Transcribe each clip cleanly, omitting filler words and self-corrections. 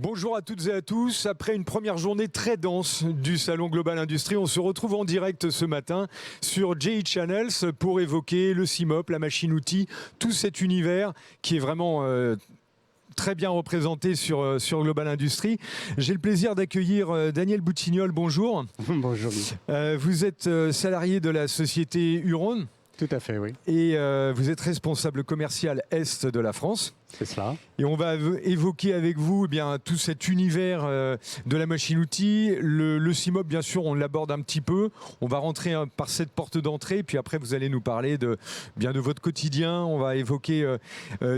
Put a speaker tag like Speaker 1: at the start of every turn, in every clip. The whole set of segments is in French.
Speaker 1: Bonjour à toutes et à tous. Après une première journée très dense du Salon Global Industrie, on se retrouve en direct ce matin sur JE Channels pour évoquer le CIMOP, la machine-outil, tout cet univers qui est vraiment très bien représenté sur Global Industrie. J'ai le plaisir d'accueillir Daniel Boutignol. Bonjour.
Speaker 2: Bonjour.
Speaker 1: Vous êtes salarié de la société Huron.
Speaker 2: Tout à fait, oui.
Speaker 1: Et vous êtes responsable commercial Est de la France.
Speaker 2: C'est cela.
Speaker 1: Et on va évoquer avec vous tout cet univers de la machine-outil. Le CIMOP, bien sûr, on l'aborde un petit peu. On va rentrer par cette porte d'entrée. Puis après, vous allez nous parler de votre quotidien. On va évoquer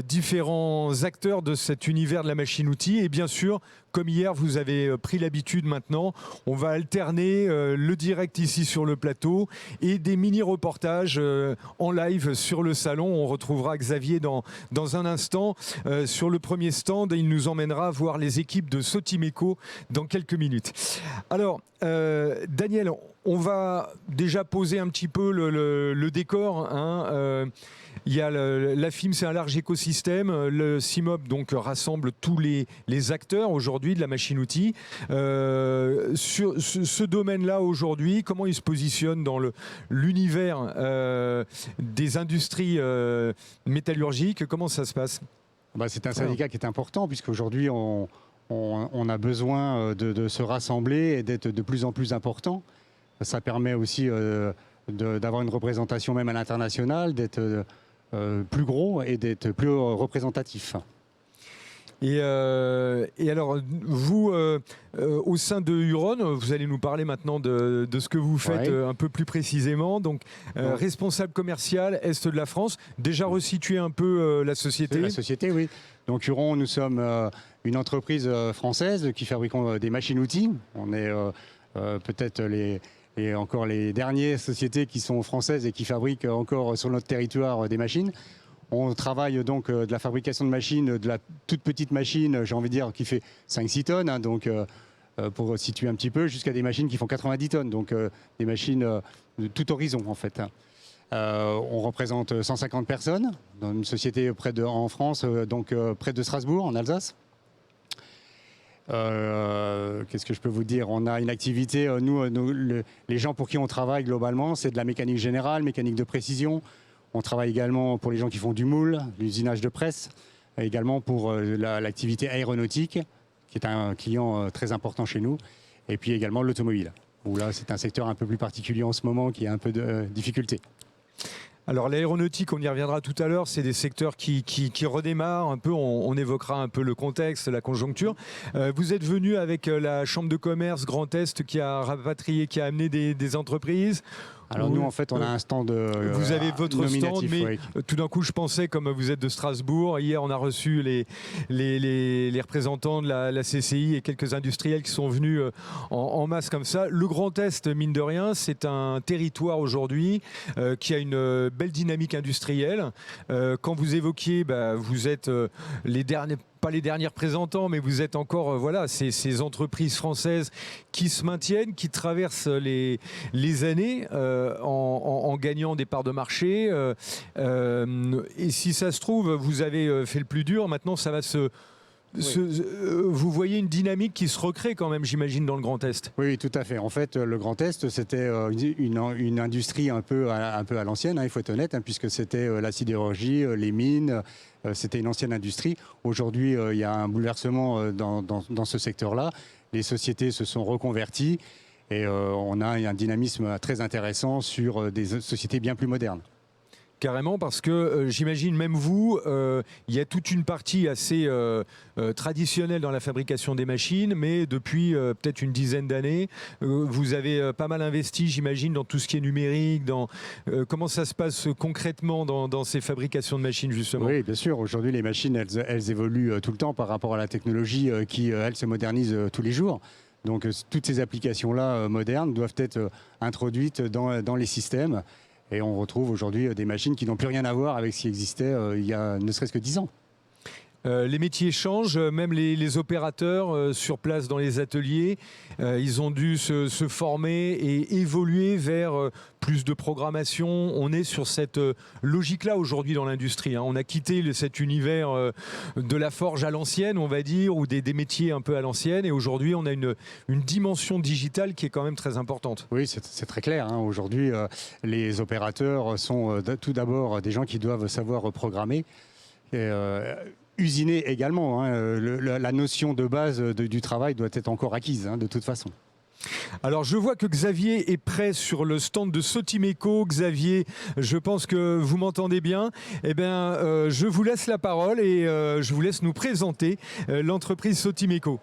Speaker 1: différents acteurs de cet univers de la machine-outil. Et bien sûr, comme hier, vous avez pris l'habitude maintenant, on va alterner le direct ici sur le plateau et des mini-reportages en live sur le salon. On retrouvera Xavier dans un instant. Sur le premier stand, il nous emmènera voir les équipes de Sotimeco dans quelques minutes. Alors, Daniel, on va déjà poser un petit peu le décor. Il y a la FIM, c'est un large écosystème. Le CIMOP donc rassemble tous les acteurs aujourd'hui de la machine-outil. Sur ce domaine-là aujourd'hui, comment il se positionne dans l'univers des industries métallurgiques? Comment ça se passe?
Speaker 2: C'est un syndicat qui est important puisqu'aujourd'hui on a besoin de se rassembler et d'être de plus en plus important. Ça permet aussi d'avoir une représentation même à l'international, d'être plus gros et d'être plus représentatif.
Speaker 1: Et alors, vous, au sein de Huron, vous allez nous parler maintenant de ce que vous faites un peu plus précisément. Donc, responsable commercial Est de la France. Déjà resituer un peu la société.
Speaker 2: La société, oui. Donc Huron, nous sommes une entreprise française qui fabrique des machines-outils. On est peut-être encore les dernières sociétés qui sont françaises et qui fabriquent encore sur notre territoire des machines. On travaille donc de la fabrication de machines, de la toute petite machine, j'ai envie de dire, qui fait 5-6 tonnes, donc pour situer un petit peu, jusqu'à des machines qui font 90 tonnes, donc des machines de tout horizon en fait. On représente 150 personnes dans une société en France, donc près de Strasbourg, en Alsace. Qu'est-ce que je peux vous dire? On a une activité, les gens pour qui on travaille globalement, c'est de la mécanique générale, mécanique de précision. On travaille également pour les gens qui font du moule, l'usinage de presse, également pour l'activité aéronautique, qui est un client très important chez nous, et puis également l'automobile, où là c'est un secteur un peu plus particulier en ce moment qui a un peu de difficulté.
Speaker 1: Alors l'aéronautique, on y reviendra tout à l'heure, c'est des secteurs qui redémarrent un peu, on évoquera un peu le contexte, la conjoncture. Vous êtes venu avec la Chambre de commerce Grand Est qui a rapatrié, qui a amené des entreprises.
Speaker 2: Alors nous, en fait, on a un stand
Speaker 1: vous avez votre stand, mais tout d'un coup, je pensais, comme vous êtes de Strasbourg, hier, on a reçu les représentants de la CCI et quelques industriels qui sont venus en masse comme ça. Le Grand Est, mine de rien, c'est un territoire aujourd'hui qui a une belle dynamique industrielle. Quand vous évoquiez, vous êtes pas les derniers représentants, mais vous êtes encore ces entreprises françaises qui se maintiennent, qui traversent les années en gagnant des parts de marché. Et si ça se trouve, vous avez fait le plus dur. Maintenant, ça va vous voyez une dynamique qui se recrée quand même, j'imagine, dans le Grand Est.
Speaker 2: Oui, tout à fait. En fait, le Grand Est, c'était une industrie un peu à l'ancienne, il faut être honnête, puisque c'était la sidérurgie, les mines, c'était une ancienne industrie. Aujourd'hui, il y a un bouleversement dans ce secteur-là. Les sociétés se sont reconverties et on a un dynamisme très intéressant sur des sociétés bien plus modernes.
Speaker 1: Carrément, parce que j'imagine même vous, il y a toute une partie assez traditionnelle dans la fabrication des machines, mais depuis peut-être une dizaine d'années, vous avez pas mal investi, j'imagine, dans tout ce qui est numérique. Comment ça se passe concrètement dans ces fabrications de machines, justement?
Speaker 2: Oui, bien sûr. Aujourd'hui, les machines, elles évoluent tout le temps par rapport à la technologie qui, elle, se modernise tous les jours. Donc, toutes ces applications-là modernes doivent être introduites dans les systèmes. Et on retrouve aujourd'hui des machines qui n'ont plus rien à voir avec ce qui existait il y a ne serait-ce que 10 ans.
Speaker 1: Les métiers changent, même les opérateurs sur place dans les ateliers, ils ont dû se former et évoluer vers plus de programmation. On est sur cette logique-là aujourd'hui dans l'industrie, hein. On a quitté cet univers de la forge à l'ancienne, on va dire, ou des métiers un peu à l'ancienne, et aujourd'hui on a une dimension digitale qui est quand même très importante.
Speaker 2: Oui, c'est très clair, hein. Aujourd'hui, les opérateurs sont tout d'abord des gens qui doivent savoir programmer. Et, usiner également, hein. La notion de base du travail doit être encore acquise, hein, de toute façon.
Speaker 1: Alors je vois que Xavier est prêt sur le stand de Sotimeco. Xavier, je pense que vous m'entendez bien. Eh bien, je vous laisse la parole et je vous laisse nous présenter l'entreprise Sotimeco.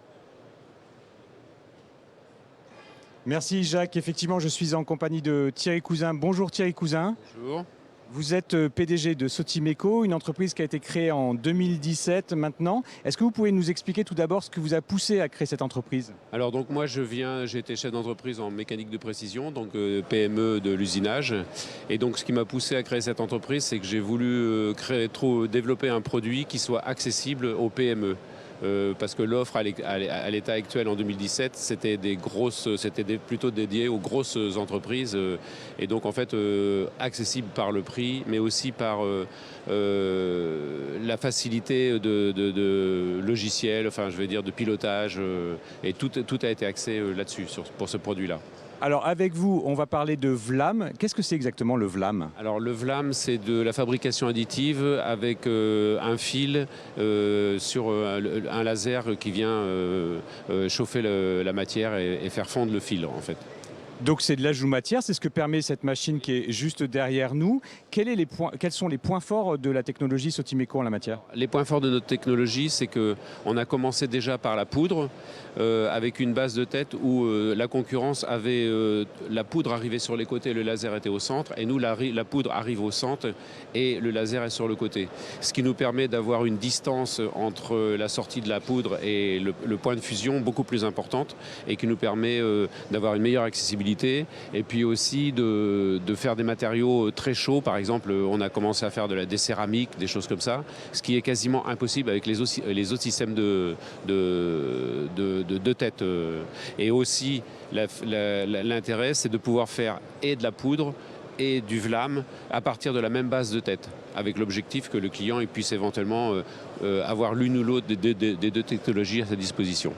Speaker 3: Merci Jacques, effectivement je suis en compagnie de Thierry Cousin. Bonjour Thierry Cousin.
Speaker 4: Bonjour.
Speaker 3: Vous êtes PDG de Sotimeco, une entreprise qui a été créée en 2017 maintenant. Est-ce que vous pouvez nous expliquer tout d'abord ce qui vous a poussé à créer cette entreprise?
Speaker 4: Alors donc moi j'ai été chef d'entreprise en mécanique de précision, donc PME de l'usinage. Et donc ce qui m'a poussé à créer cette entreprise, c'est que j'ai voulu développer un produit qui soit accessible aux PME. Parce que l'offre à l'état actuel en 2017, c'était plutôt dédié aux grosses entreprises et donc en fait accessible par le prix, mais aussi par la facilité de logiciels, enfin je vais dire de pilotage, et tout a été axé là-dessus pour ce produit-là.
Speaker 3: Alors avec vous, on va parler de VLAM. Qu'est-ce que c'est exactement le VLAM?
Speaker 4: Alors le VLAM, c'est de la fabrication additive avec un fil sur un laser qui vient chauffer la matière et faire fondre le fil en fait.
Speaker 3: Donc c'est de l'ajout matière, c'est ce que permet cette machine qui est juste derrière nous. Quels sont les points forts de la technologie Sotimeco en la matière?
Speaker 4: Les points forts de notre technologie, c'est qu'on a commencé déjà par la poudre, avec une base de tête où la concurrence avait la poudre arrivait sur les côtés, le laser était au centre, et nous la poudre arrive au centre et le laser est sur le côté. Ce qui nous permet d'avoir une distance entre la sortie de la poudre et le point de fusion beaucoup plus importante et qui nous permet d'avoir une meilleure accessibilité. Et puis aussi de faire des matériaux très chauds. Par exemple, on a commencé à faire des céramiques, des choses comme ça, ce qui est quasiment impossible avec les autres systèmes de tête. Et aussi, l'intérêt, c'est de pouvoir faire et de la poudre et du VLAM à partir de la même base de tête, avec l'objectif que le client puisse éventuellement avoir l'une ou l'autre des deux technologies à sa disposition.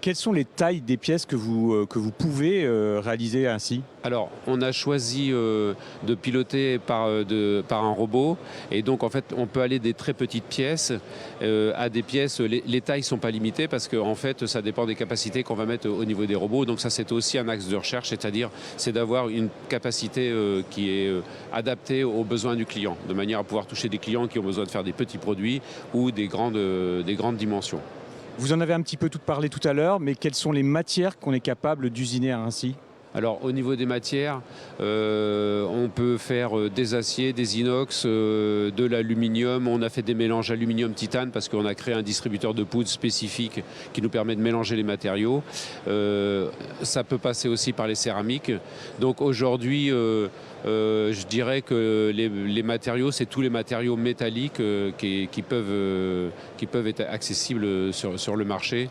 Speaker 3: Quelles sont les tailles des pièces que vous pouvez réaliser ainsi?
Speaker 4: Alors, on a choisi de piloter par un robot. Et donc, en fait, on peut aller des très petites pièces à des pièces... Les tailles ne sont pas limitées parce que, en fait, ça dépend des capacités qu'on va mettre au niveau des robots. Donc, ça, c'est aussi un axe de recherche, c'est-à-dire d'avoir une capacité qui est adaptée aux besoins du client, de manière à pouvoir toucher des clients qui ont besoin de faire des petits produits ou des grandes dimensions.
Speaker 3: Vous en avez un petit peu parlé tout à l'heure, mais quelles sont les matières qu'on est capable d'usiner ainsi?
Speaker 4: Alors au niveau des matières, on peut faire des aciers, des inox, de l'aluminium. On a fait des mélanges aluminium-titane parce qu'on a créé un distributeur de poudre spécifique qui nous permet de mélanger les matériaux. Ça peut passer aussi par les céramiques. Donc aujourd'hui, je dirais que les matériaux, c'est tous les matériaux métalliques qui peuvent être accessibles sur le marché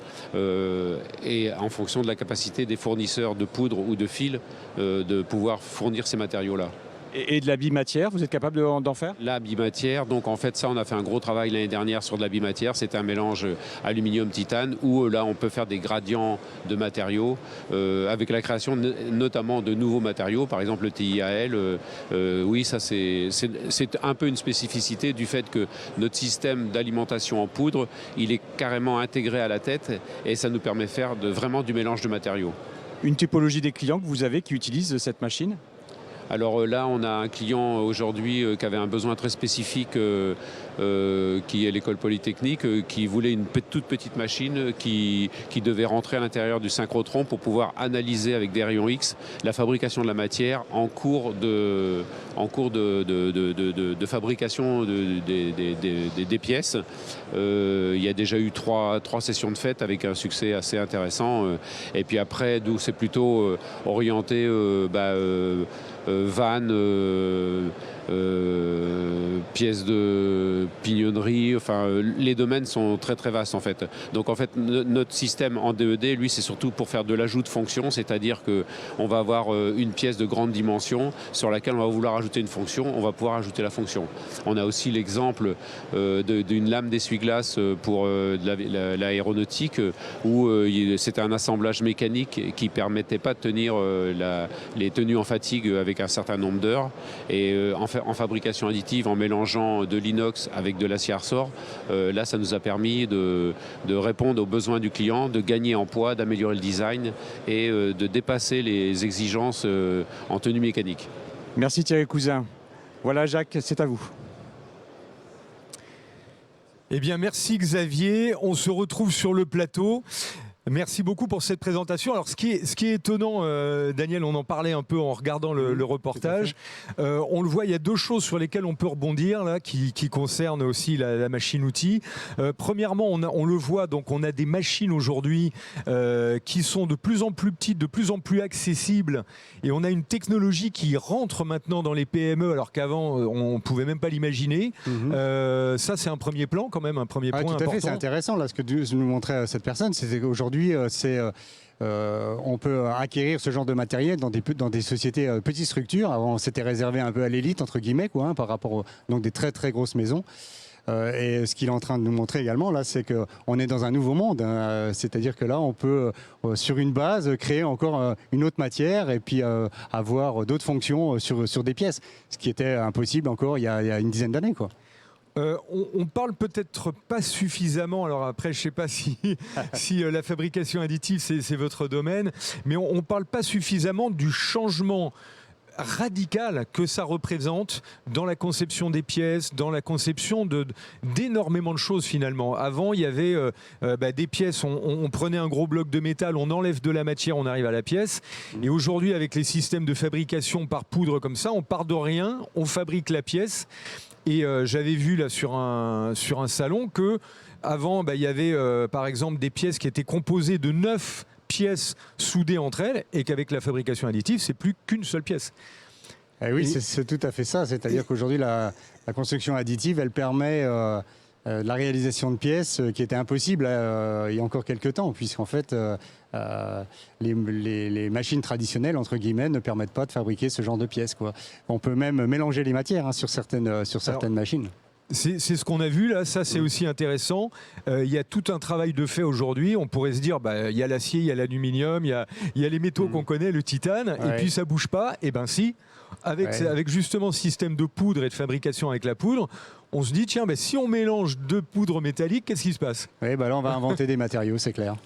Speaker 4: et en fonction de la capacité des fournisseurs de poudre ou de fil de pouvoir fournir ces matériaux-là.
Speaker 3: Et de la bimatière, vous êtes capable d'en faire?
Speaker 4: La bimatière, donc en fait ça on a fait un gros travail l'année dernière sur de la bimatière, c'est un mélange aluminium-titane où là on peut faire des gradients de matériaux avec la création notamment de nouveaux matériaux, par exemple le TIAL, oui ça c'est un peu une spécificité du fait que notre système d'alimentation en poudre, il est carrément intégré à la tête et ça nous permet de faire vraiment du mélange de matériaux.
Speaker 3: Une typologie des clients que vous avez qui utilisent cette machine?
Speaker 4: Alors là, on a un client aujourd'hui qui avait un besoin très spécifique, qui est l'école polytechnique, qui voulait une toute petite machine qui devait rentrer à l'intérieur du synchrotron pour pouvoir analyser avec des rayons X la fabrication de la matière en cours de fabrication des pièces. Il y a déjà eu trois sessions de fête avec un succès assez intéressant. Et puis après, d'où c'est plutôt orienté vannes, pièces de pignonnerie, enfin les domaines sont très très vastes en fait. Donc en fait notre système en DED, lui, c'est surtout pour faire de l'ajout de fonctions, c'est-à-dire qu'on va avoir une pièce de grande dimension sur laquelle on va vouloir ajouter une fonction, on va pouvoir ajouter la fonction. On a aussi l'exemple d'une lame d'essuie-glace pour l'aéronautique où c'était un assemblage mécanique qui ne permettait pas de tenir les tenues en fatigue avec un certain nombre d'heures. Et en fabrication additive, en mélangeant de l'inox avec de l'acier ressort, là, ça nous a permis de répondre aux besoins du client, de gagner en poids, d'améliorer le design et de dépasser les exigences en tenue mécanique.
Speaker 3: Merci Thierry Cousin. Voilà Jacques, c'est à vous.
Speaker 1: Eh bien, merci Xavier. On se retrouve sur le plateau. Merci beaucoup pour cette présentation. Alors, ce qui est étonnant, Daniel, on en parlait un peu en regardant le reportage. On le voit, il y a deux choses sur lesquelles on peut rebondir là, qui concernent aussi la machine-outil. Premièrement, on le voit, donc on a des machines aujourd'hui qui sont de plus en plus petites, de plus en plus accessibles, et on a une technologie qui rentre maintenant dans les PME, alors qu'avant on pouvait même pas l'imaginer. Ça, c'est un premier plan quand même, un premier point
Speaker 2: tout à
Speaker 1: important.
Speaker 2: fait, c'est intéressant là ce que nous montrait cette personne, c'est qu'aujourd'hui on peut acquérir ce genre de matériel dans des sociétés petites structures. Avant, c'était réservé un peu à l'élite, entre guillemets, quoi, par rapport aux des très très grosses maisons. Et ce qu'il est en train de nous montrer également, là, c'est qu'on est dans un nouveau monde. C'est-à-dire que là, on peut, sur une base, créer encore une autre matière et puis avoir d'autres fonctions sur des pièces. Ce qui était impossible encore il y a une dizaine d'années, quoi.
Speaker 1: On parle peut-être pas suffisamment, alors après je sais pas si la fabrication additive c'est votre domaine, mais on parle pas suffisamment du changement radical que ça représente dans la conception des pièces, dans la conception d'énormément de choses finalement. Avant, il y avait des pièces, on prenait un gros bloc de métal, on enlève de la matière, on arrive à la pièce. Et aujourd'hui, avec les systèmes de fabrication par poudre comme ça, on part de rien, on fabrique la pièce. Et j'avais vu là sur un salon que avant, il y avait par exemple des pièces qui étaient composées de 9 pièces soudées entre elles, et qu'avec la fabrication additive, c'est plus qu'une seule pièce.
Speaker 2: Oui, c'est tout à fait ça. C'est-à-dire qu'aujourd'hui, la construction additive, elle permet la réalisation de pièces qui était impossible il y a encore quelques temps, puisqu'en fait, les machines traditionnelles, entre guillemets, ne permettent pas de fabriquer ce genre de pièces, quoi. On peut même mélanger les matières sur certaines machines. C'est
Speaker 1: ce qu'on a vu là, ça c'est aussi intéressant. Il y a tout un travail de fait aujourd'hui. On pourrait se dire, il y a l'acier, il y a l'aluminium, il y a les métaux qu'on connaît, le titane, et puis ça bouge pas. Et ben si, avec justement ce système de poudre et de fabrication avec la poudre, on se dit, tiens, si on mélange deux poudres métalliques, qu'est-ce qui se passe?
Speaker 2: Oui, là on va inventer des matériaux, c'est clair.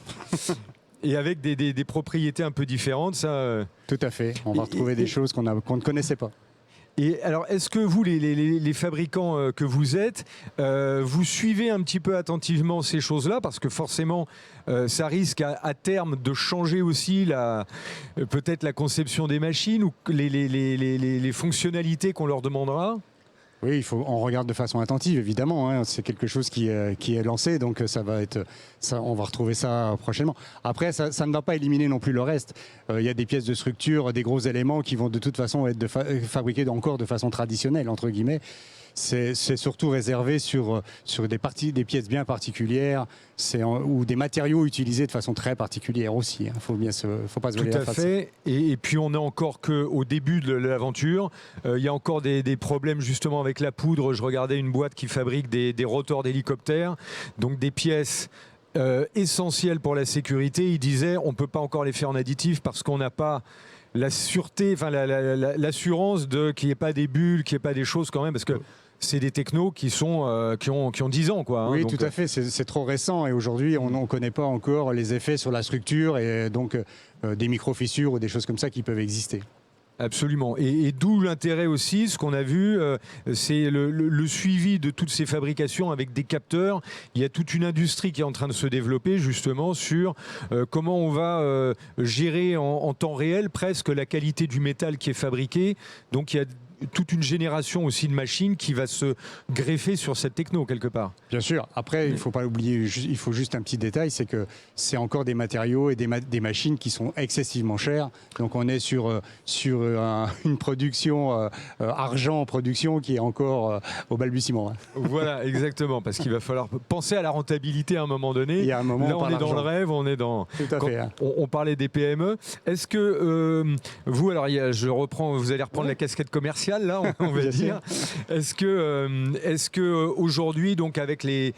Speaker 1: Et avec des propriétés un peu différentes, ça...
Speaker 2: Tout à fait, on va retrouver des choses qu'on ne connaissait pas.
Speaker 1: Et alors, est-ce que vous, les fabricants que vous êtes, vous suivez un petit peu attentivement ces choses-là? Parce que forcément, ça risque à terme de changer aussi peut-être la conception des machines ou les fonctionnalités qu'on leur demandera.
Speaker 2: Oui, on regarde de façon attentive, évidemment. Hein. C'est quelque chose qui est lancé, donc on va retrouver ça prochainement. Après, ça ne va pas éliminer non plus le reste. Il y a des pièces de structure, des gros éléments qui vont de toute façon être fabriqués encore de façon traditionnelle, entre guillemets. C'est surtout réservé sur des pièces bien particulières ou des matériaux utilisés de façon très particulière aussi. Il ne faut pas se voiler la face.
Speaker 1: Tout à fait. Et puis on n'est encore qu'au début de l'aventure. Il y a encore des problèmes justement avec la poudre. Je regardais une boîte qui fabrique des rotors d'hélicoptères, donc des pièces essentielles pour la sécurité. Il disait on ne peut pas encore les faire en additif parce qu'on n'a pas la sûreté, enfin l'assurance qu'il n'y ait pas des bulles, qu'il n'y ait pas des choses quand même, parce que c'est des technos qui ont 10 ans, quoi.
Speaker 2: Oui,
Speaker 1: donc,
Speaker 2: tout à fait. C'est trop récent et aujourd'hui, on ne connaît pas encore les effets sur la structure et donc des micro-fissures ou des choses comme ça qui peuvent exister.
Speaker 1: Absolument. Et d'où l'intérêt aussi, ce qu'on a vu, c'est le suivi de toutes ces fabrications avec des capteurs. Il y a toute une industrie qui est en train de se développer justement sur comment on va gérer en temps réel presque la qualité du métal qui est fabriqué. Donc il y a toute une génération aussi de machines qui va se greffer sur cette techno quelque part.
Speaker 2: Bien sûr. Après, il ne faut pas oublier, il faut juste un petit détail, c'est que c'est encore des matériaux et des machines qui sont excessivement chères. Donc on est sur une production, argent en production qui est encore au balbutiement.
Speaker 1: Voilà, exactement, parce qu'il va falloir penser à la rentabilité à un moment donné.
Speaker 2: Il y a un moment,
Speaker 1: là, on est dans le rêve, on est dans...
Speaker 2: Tout à fait.
Speaker 1: On parlait des PME. Est-ce que vous, alors je reprends, vous allez reprendre la casquette commerciale, là, on va dire. Est-ce que aujourd'hui, donc avec les...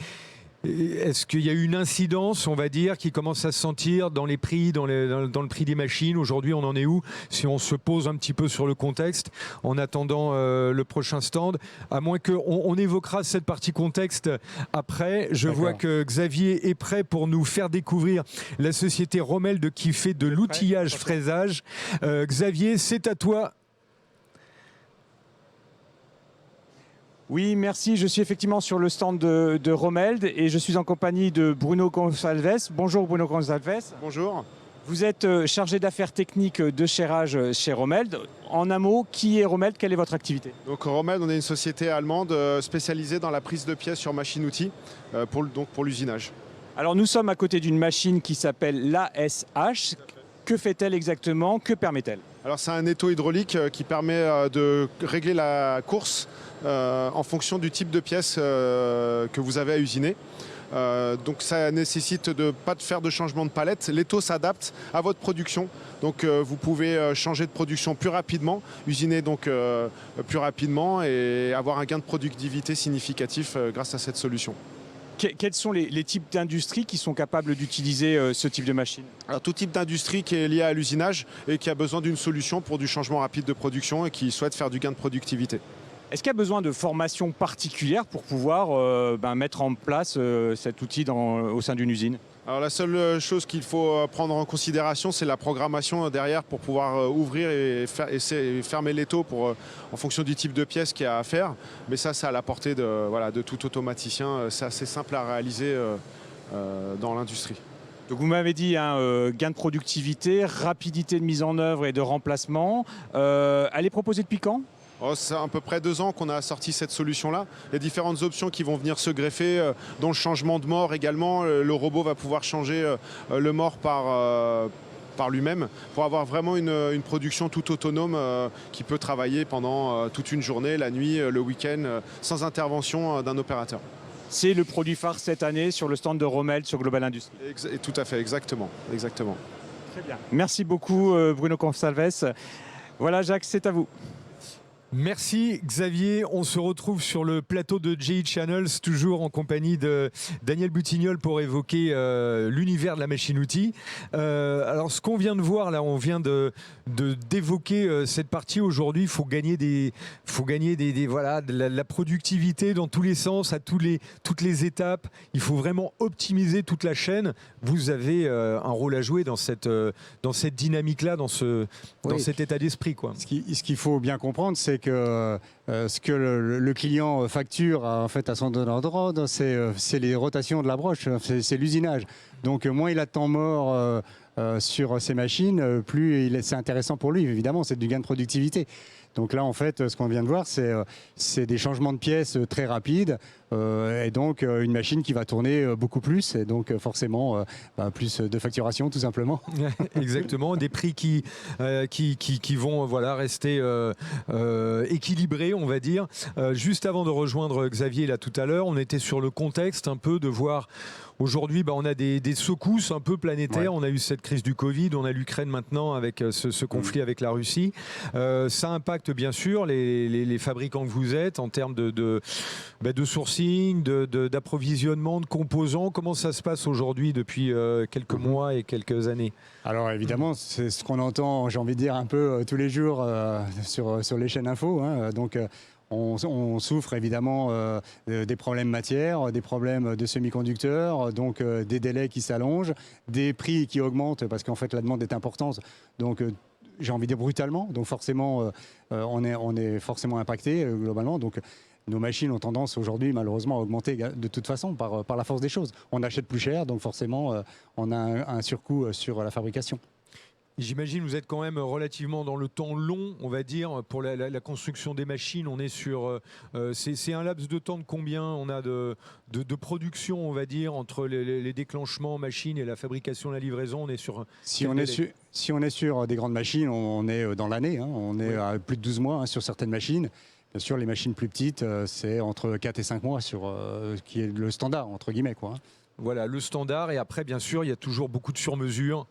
Speaker 1: Est-ce qu'il y a eu une incidence, on va dire, qui commence à se sentir dans les prix, dans le prix des machines? Aujourd'hui, on en est où? Si on se pose un petit peu sur le contexte, en attendant le prochain stand, à moins qu'on évoquera cette partie contexte après. Je vois que Xavier est prêt pour nous faire découvrir la société Romeld qui fait de l'outillage fraisage. Xavier, c'est à toi.
Speaker 3: Oui, merci. Je suis effectivement sur le stand de Romeld et je suis en compagnie de Bruno Gonçalves. Bonjour Bruno Gonçalves.
Speaker 5: Bonjour.
Speaker 3: Vous êtes chargé d'affaires techniques de chérage chez Romeld. En un mot, qui est Romeld? Quelle est votre activité?
Speaker 5: Donc Romeld, on est une société allemande spécialisée dans la prise de pièces sur machine-outil pour l'usinage.
Speaker 3: Alors nous sommes à côté d'une machine qui s'appelle l'ASH. Que fait-elle exactement? Que permet-elle?
Speaker 5: Alors c'est un étau hydraulique qui permet de régler la course en fonction du type de pièce que vous avez à usiner. Donc ça nécessite de pas de faire de changement de palette. L'étau s'adapte à votre production. Donc vous pouvez changer de production plus rapidement, usiner donc plus rapidement et avoir un gain de productivité significatif grâce à cette solution.
Speaker 3: Quels sont les types d'industries qui sont capables d'utiliser ce type de machine?
Speaker 5: Alors, tout type d'industrie qui est liée à l'usinage et qui a besoin d'une solution pour du changement rapide de production et qui souhaite faire du gain de productivité.
Speaker 3: Est-ce qu'il y a besoin de formation particulière pour pouvoir mettre en place cet outil au sein d'une usine?
Speaker 5: Alors la seule chose qu'il faut prendre en considération, c'est la programmation derrière pour pouvoir ouvrir et fermer l'étau en fonction du type de pièce qu'il y a à faire. Mais ça, c'est à la portée de tout automaticien. C'est assez simple à réaliser dans l'industrie.
Speaker 3: Donc vous m'avez dit gain de productivité, rapidité de mise en œuvre et de remplacement. Elle est proposée depuis quand?
Speaker 5: C'est à peu près 2 ans qu'on a sorti cette solution-là. Il y a différentes options qui vont venir se greffer, dont le changement de mort également. Le robot va pouvoir changer le mort par lui-même pour avoir vraiment une production tout autonome qui peut travailler pendant toute une journée, la nuit, le week-end, sans intervention d'un opérateur.
Speaker 3: C'est le produit phare cette année sur le stand de Romeld sur Global Industries.
Speaker 5: Tout à fait, exactement.
Speaker 3: Très bien. Merci beaucoup Bruno Gonçalves. Voilà Jacques, c'est à vous.
Speaker 1: Merci Xavier, on se retrouve sur le plateau de GE Channels, toujours en compagnie de Daniel Butignol pour évoquer l'univers de la machine-outil. Alors ce qu'on vient de voir là, on vient d'évoquer cette partie aujourd'hui. Il faut gagner de la productivité dans tous les sens, à toutes les étapes. Il faut vraiment optimiser toute la chaîne. Vous avez un rôle à jouer dans cette dynamique-là, dans cet état d'esprit, quoi.
Speaker 2: Ce qu'il faut bien comprendre, c'est que ce que le client facture en fait à son donneur d'ordre, c'est les rotations de la broche, c'est l'usinage. Donc moins il a de temps mort sur ces machines, plus c'est intéressant pour lui. Évidemment, c'est du gain de productivité. Donc là, en fait, ce qu'on vient de voir, c'est des changements de pièces très rapides et donc une machine qui va tourner beaucoup plus et donc forcément plus de facturation tout simplement.
Speaker 1: Exactement, des prix qui vont rester équilibrés, on va dire. Juste avant de rejoindre Xavier là tout à l'heure, on était sur le contexte un peu de voir. Aujourd'hui, on a des secousses un peu planétaires. Ouais. On a eu cette crise du Covid, on a l'Ukraine maintenant avec ce conflit avec la Russie. Ça impacte bien sûr les fabricants que vous êtes en termes de sourcing, d'approvisionnement, de composants. Comment ça se passe aujourd'hui depuis quelques mois et quelques années? Alors
Speaker 2: évidemment, c'est ce qu'on entend, j'ai envie de dire, un peu tous les jours sur les chaînes info. On souffre évidemment des problèmes matières, des problèmes de semi-conducteurs, donc des délais qui s'allongent, des prix qui augmentent parce qu'en fait la demande est importante. Donc j'ai envie de dire brutalement, donc forcément on est forcément impacté globalement. Donc nos machines ont tendance aujourd'hui malheureusement à augmenter de toute façon par la force des choses. On achète plus cher, donc forcément on a un surcoût sur la fabrication.
Speaker 1: J'imagine vous êtes quand même relativement dans le temps long, on va dire, pour la construction des machines. On est sur, c'est un laps de temps de combien on a de production, on va dire, entre les déclenchements machines et la fabrication, la livraison. On est sur
Speaker 2: Si on est sur des grandes machines, on est dans l'année. On est à plus de 12 mois sur certaines machines. Bien sûr, les machines plus petites, c'est entre 4 et 5 mois, qui est le standard, entre guillemets, quoi.
Speaker 1: Voilà, le standard. Et après, bien sûr, il y a toujours sur sur-mesure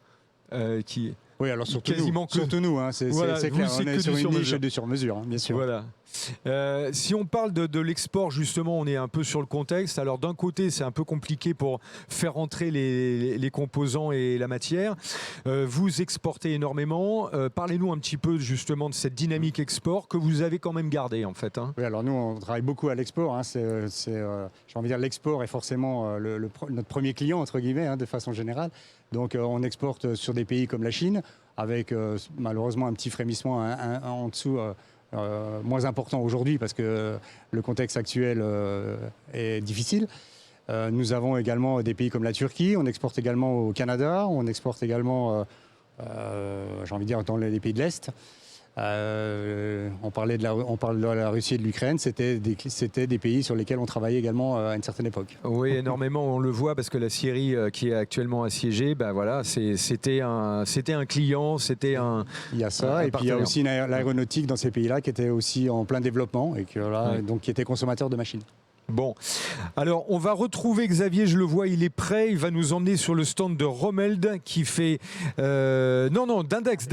Speaker 1: qui...
Speaker 2: Oui, alors surtout
Speaker 1: quasiment
Speaker 2: nous, surtout nous, c'est clair, on est sur une niche de sur-mesure, bien sûr.
Speaker 1: Voilà. Si on parle de l'export, justement, on est un peu sur le contexte. Alors d'un côté, c'est un peu compliqué pour faire rentrer les composants et la matière. Vous exportez énormément. Parlez-nous un petit peu justement de cette dynamique export que vous avez quand même gardée, en fait.
Speaker 2: Oui, alors nous, on travaille beaucoup à l'export. J'ai envie de dire, l'export est forcément notre premier client, entre guillemets, de façon générale. Donc on exporte sur des pays comme la Chine, avec malheureusement un petit frémissement en dessous, moins important aujourd'hui parce que le contexte actuel est difficile. Nous avons également des pays comme la Turquie, on exporte également au Canada, on exporte également, j'ai envie de dire, dans les pays de l'Est. On parle de la Russie et de l'Ukraine, c'était des pays sur lesquels on travaillait également à une certaine époque.
Speaker 1: Oui, énormément, on le voit parce que la Syrie qui est actuellement assiégée, voilà, c'était un client, c'était un...
Speaker 2: Il y a ça, et puis il y a aussi l'aéronautique dans ces pays-là qui était aussi en plein développement et donc qui était consommateur de machines.
Speaker 1: Bon, alors on va retrouver Xavier, je le vois, il est prêt, il va nous emmener sur le stand de Romeld qui fait... d'Index,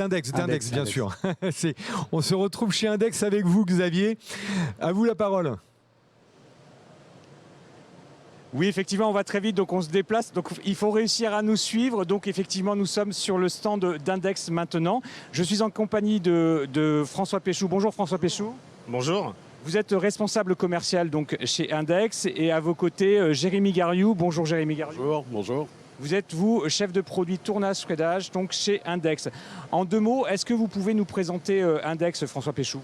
Speaker 1: bien sûr. On se retrouve chez Index avec vous, Xavier. À vous la parole.
Speaker 3: Oui, effectivement, on va très vite, donc on se déplace. Donc il faut réussir à nous suivre. Donc effectivement, nous sommes sur le stand d'Index maintenant. Je suis en compagnie de François Péchou. Bonjour François Péchou.
Speaker 6: Bonjour.
Speaker 3: Vous êtes responsable commercial donc chez Index et à vos côtés Jérémy Gariou. Bonjour Jérémy Gariou.
Speaker 6: Bonjour.
Speaker 3: Vous êtes vous chef de produit tournage freddage donc chez Index. En 2 mots, est-ce que vous pouvez nous présenter Index, François Péchou?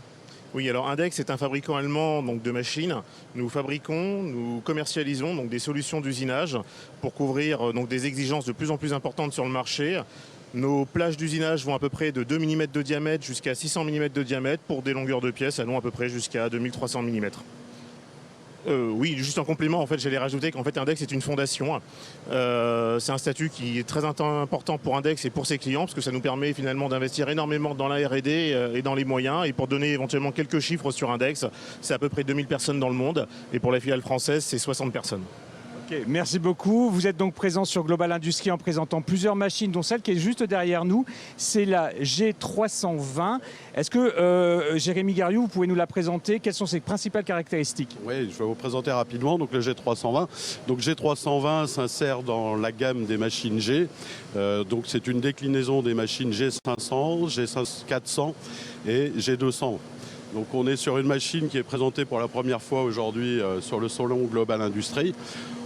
Speaker 6: Oui, alors Index est un fabricant allemand donc, de machines. Nous fabriquons, nous commercialisons donc, des solutions d'usinage pour couvrir donc, des exigences de plus en plus importantes sur le marché. Nos plages d'usinage vont à peu près de 2 mm de diamètre jusqu'à 600 mm de diamètre pour des longueurs de pièces allant à peu près jusqu'à 2300 mm. Oui, juste en complément, en fait, j'allais rajouter qu'en fait Index est une fondation. C'est un statut qui est très important pour Index et pour ses clients parce que ça nous permet finalement d'investir énormément dans la R&D et dans les moyens. Et pour donner éventuellement quelques chiffres sur Index, c'est à peu près 2000 personnes dans le monde et pour la filiale française, c'est 60 personnes.
Speaker 3: Okay, merci beaucoup. Vous êtes donc présent sur Global Industries en présentant plusieurs machines, dont celle qui est juste derrière nous. C'est la G320. Est-ce que, Jérémy Gariou, vous pouvez nous la présenter? Quelles sont ses principales caractéristiques?
Speaker 7: Oui, je vais vous présenter rapidement donc, le G320. Donc G320 s'insère dans la gamme des machines G. Donc c'est une déclinaison des machines G500, G400 et G200. Donc on est sur une machine qui est présentée pour la première fois aujourd'hui sur le salon Global Industries.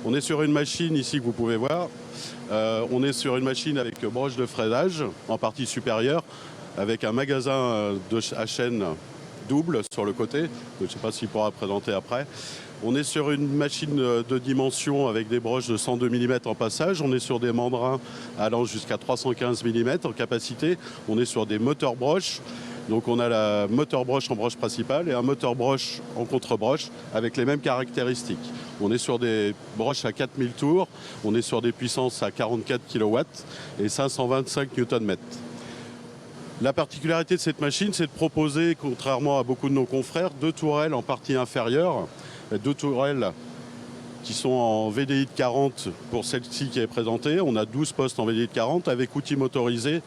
Speaker 7: On est sur une machine ici que vous pouvez voir. On est sur une machine avec broche de freddage en partie supérieure, avec un magasin à chaîne double sur le côté. Je ne sais pas s'il pourra présenter après. On est sur une machine de dimension avec des broches de 102 mm en passage. On est sur des mandrins allant jusqu'à 315 mm en capacité. On est sur des moteurs broches. Donc on a la moteur broche en broche principale et un moteur broche en contre-broche avec les mêmes caractéristiques. On est sur des broches à 4000 tours, on est sur des puissances à 44 kW et 525 Nm. La particularité de cette machine, c'est de proposer, contrairement à beaucoup de nos confrères, 2 tourelles en partie inférieure, 2 tourelles qui sont en VDI de 40 pour celle-ci qui est présentée. On a 12 postes en VDI de 40 avec outils motorisés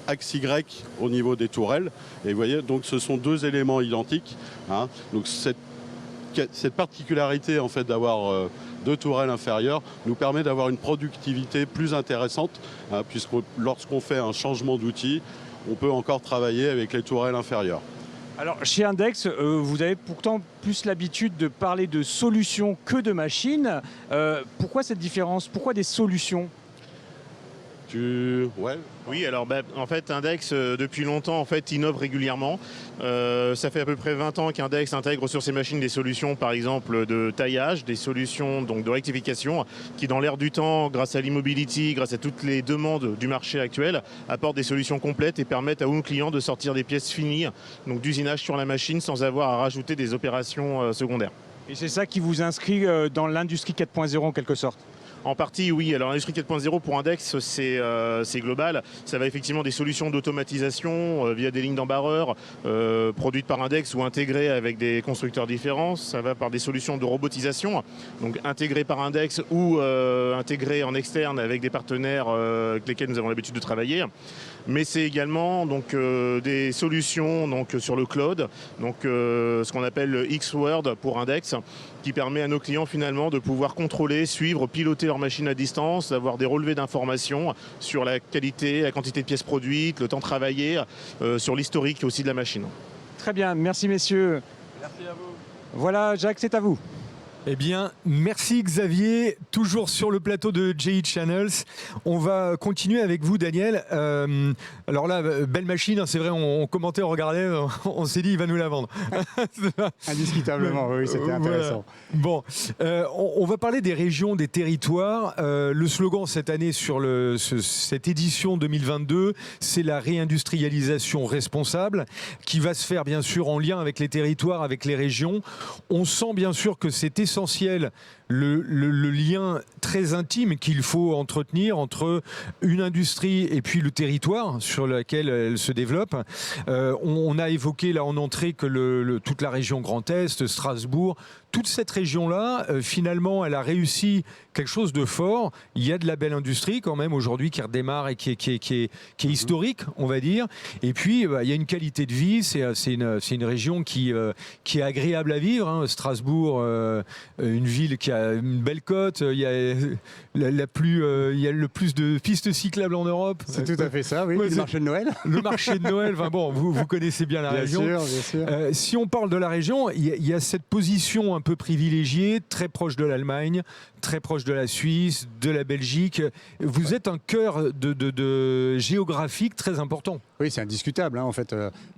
Speaker 7: axe Y au niveau des tourelles. Et vous voyez, donc ce sont 2 éléments identiques. Donc cette particularité en fait d'avoir 2 tourelles inférieures nous permet d'avoir une productivité plus intéressante, puisque lorsqu'on fait un changement d'outil, on peut encore travailler avec les tourelles inférieures.
Speaker 3: Alors chez Index, vous avez pourtant plus l'habitude de parler de solutions que de machines. Pourquoi cette différence? Pourquoi des solutions?
Speaker 7: Ouais.
Speaker 6: Oui, alors en fait, Index, depuis longtemps, en fait, innove régulièrement. Ça fait à peu près 20 ans qu'Index intègre sur ses machines des solutions, par exemple, de taillage, des solutions donc, de rectification, qui, dans l'air du temps, grâce à l'e-mobility, grâce à toutes les demandes du marché actuel, apportent des solutions complètes et permettent à nos clients de sortir des pièces finies, donc d'usinage sur la machine, sans avoir à rajouter des opérations secondaires.
Speaker 3: Et c'est ça qui vous inscrit dans l'industrie 4.0 en quelque sorte?
Speaker 6: En partie, oui. Alors, l'industrie 4.0 pour Index, c'est global. Ça va effectivement des solutions d'automatisation via des lignes d'embarreurs produites par Index ou intégrées avec des constructeurs différents. Ça va par des solutions de robotisation, donc intégrées par Index ou intégrées en externe avec des partenaires avec lesquels nous avons l'habitude de travailler. Mais c'est également donc, des solutions donc, sur le cloud, donc, ce qu'on appelle le X-Word pour Index, qui permet à nos clients finalement de pouvoir contrôler, suivre, piloter leur machine à distance, d'avoir des relevés d'informations sur la qualité, la quantité de pièces produites, le temps travaillé, sur l'historique aussi de la machine.
Speaker 3: Très bien, merci messieurs.
Speaker 7: Merci à vous.
Speaker 3: Voilà, Jacques, c'est à vous.
Speaker 1: Eh bien, merci Xavier, toujours sur le plateau de JE Channels. On va continuer avec vous, Daniel. Alors là, belle machine, hein, c'est vrai, on commentait, on regardait, on s'est dit, il va nous la vendre.
Speaker 2: Indiscutablement, oui, c'était intéressant.
Speaker 1: Voilà. Bon, on va parler des régions, des territoires. Le slogan cette année sur cette édition 2022, c'est la réindustrialisation responsable, qui va se faire bien sûr en lien avec les territoires, avec les régions. On sent bien sûr que c'est essentiel, le lien très intime qu'il faut entretenir entre une industrie et puis le territoire sur lequel elle se développe. On a évoqué là en entrée que toute la région Grand Est, Strasbourg, toute cette région-là, finalement, elle a réussi quelque chose de fort. Il y a de la belle industrie quand même aujourd'hui qui redémarre et qui est historique, on va dire. Et puis, il y a une qualité de vie. C'est une région qui est agréable à vivre. Hein. Strasbourg, une ville qui a une belle côte. Il y a il y a le plus de pistes cyclables en Europe.
Speaker 2: C'est tout à fait ça, oui.
Speaker 1: Ouais,
Speaker 2: le marché de Noël.
Speaker 1: Le marché de Noël. Enfin bon, vous connaissez bien la région.
Speaker 2: Bien sûr.
Speaker 1: Si on parle de la région, il y a cette position un peu privilégiée, très proche de l'Allemagne, très proche de la Suisse, de la Belgique. Vous êtes un cœur de géographique très important.
Speaker 2: Oui, c'est indiscutable. Hein. En fait,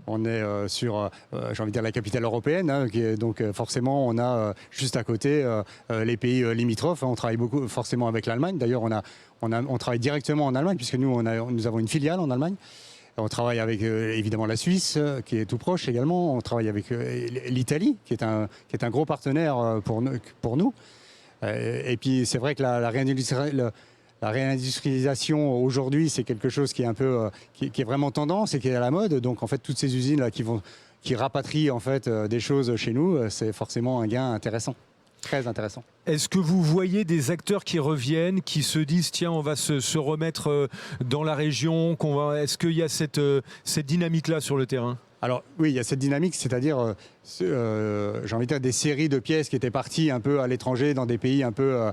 Speaker 2: on est sur, j'ai envie de dire, la capitale européenne. Hein, donc, forcément, on a juste à côté les pays limitrophes. Hein. On travaille beaucoup, forcément, avec l'Allemagne. D'ailleurs, on travaille directement en Allemagne, puisque nous avons une filiale en Allemagne. On travaille avec, évidemment, la Suisse, qui est tout proche également. On travaille avec l'Italie, qui est un gros partenaire pour nous. Et puis, c'est vrai que la réindustrialisation aujourd'hui, c'est quelque chose qui est un peu, qui est vraiment tendance et qui est à la mode. Donc en fait, toutes ces usines là qui rapatrient en fait des choses chez nous, c'est forcément un gain intéressant, très intéressant.
Speaker 1: Est-ce que vous voyez des acteurs qui reviennent, qui se disent tiens, on va se remettre dans la région, est-ce qu'il y a cette dynamique-là sur le terrain ?
Speaker 2: Alors oui, il y a cette dynamique, c'est-à-dire, j'ai envie de dire, des séries de pièces qui étaient parties un peu à l'étranger, dans des pays un peu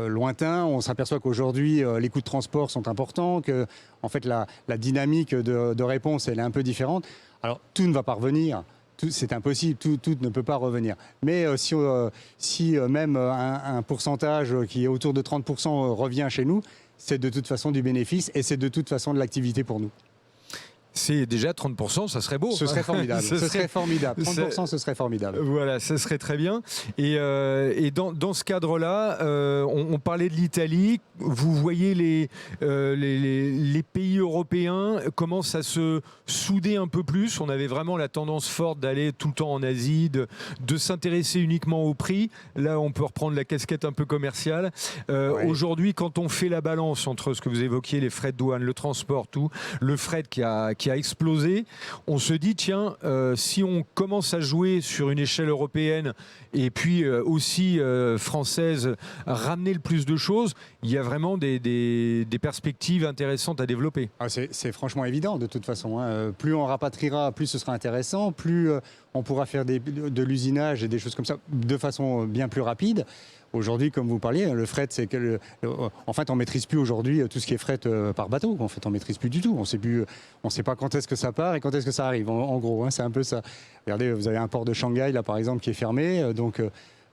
Speaker 2: lointains. On s'aperçoit qu'aujourd'hui, les coûts de transport sont importants, que en fait, la dynamique de réponse, elle est un peu différente. Alors, tout ne va pas revenir. C'est impossible, tout ne peut pas revenir. Mais si même un pourcentage qui est autour de 30% revient chez nous, c'est de toute façon du bénéfice et c'est de toute façon de l'activité pour nous.
Speaker 1: C'est déjà 30%, ça serait beau.
Speaker 2: Ce serait formidable. Ce serait formidable. 30%, ce serait formidable.
Speaker 1: Voilà, ce serait très bien. Et dans ce cadre-là, on parlait de l'Italie. Vous voyez les pays européens commencent à se souder un peu plus. On avait vraiment la tendance forte d'aller tout le temps en Asie, de s'intéresser uniquement au prix. Là, on peut reprendre la casquette un peu commerciale. Ouais. Aujourd'hui, quand on fait la balance entre ce que vous évoquiez, les frais de douane, le transport, tout, le fret qui a explosé, on se dit tiens, si on commence à jouer sur une échelle européenne et puis aussi française, ramener le plus de choses, il y a vraiment des perspectives intéressantes à développer.
Speaker 2: Ah, c'est franchement évident de toute façon. Hein. Plus on rapatriera, plus ce sera intéressant, plus on pourra faire de l'usinage et des choses comme ça de façon bien plus rapide. Aujourd'hui, comme vous parliez, le fret, c'est que en fait, on maîtrise plus aujourd'hui tout ce qui est fret par bateau. En fait, on maîtrise plus du tout. On sait pas quand est-ce que ça part et quand est-ce que ça arrive. En gros, hein, c'est un peu ça. Regardez, vous avez un port de Shanghai là, par exemple, qui est fermé. Donc,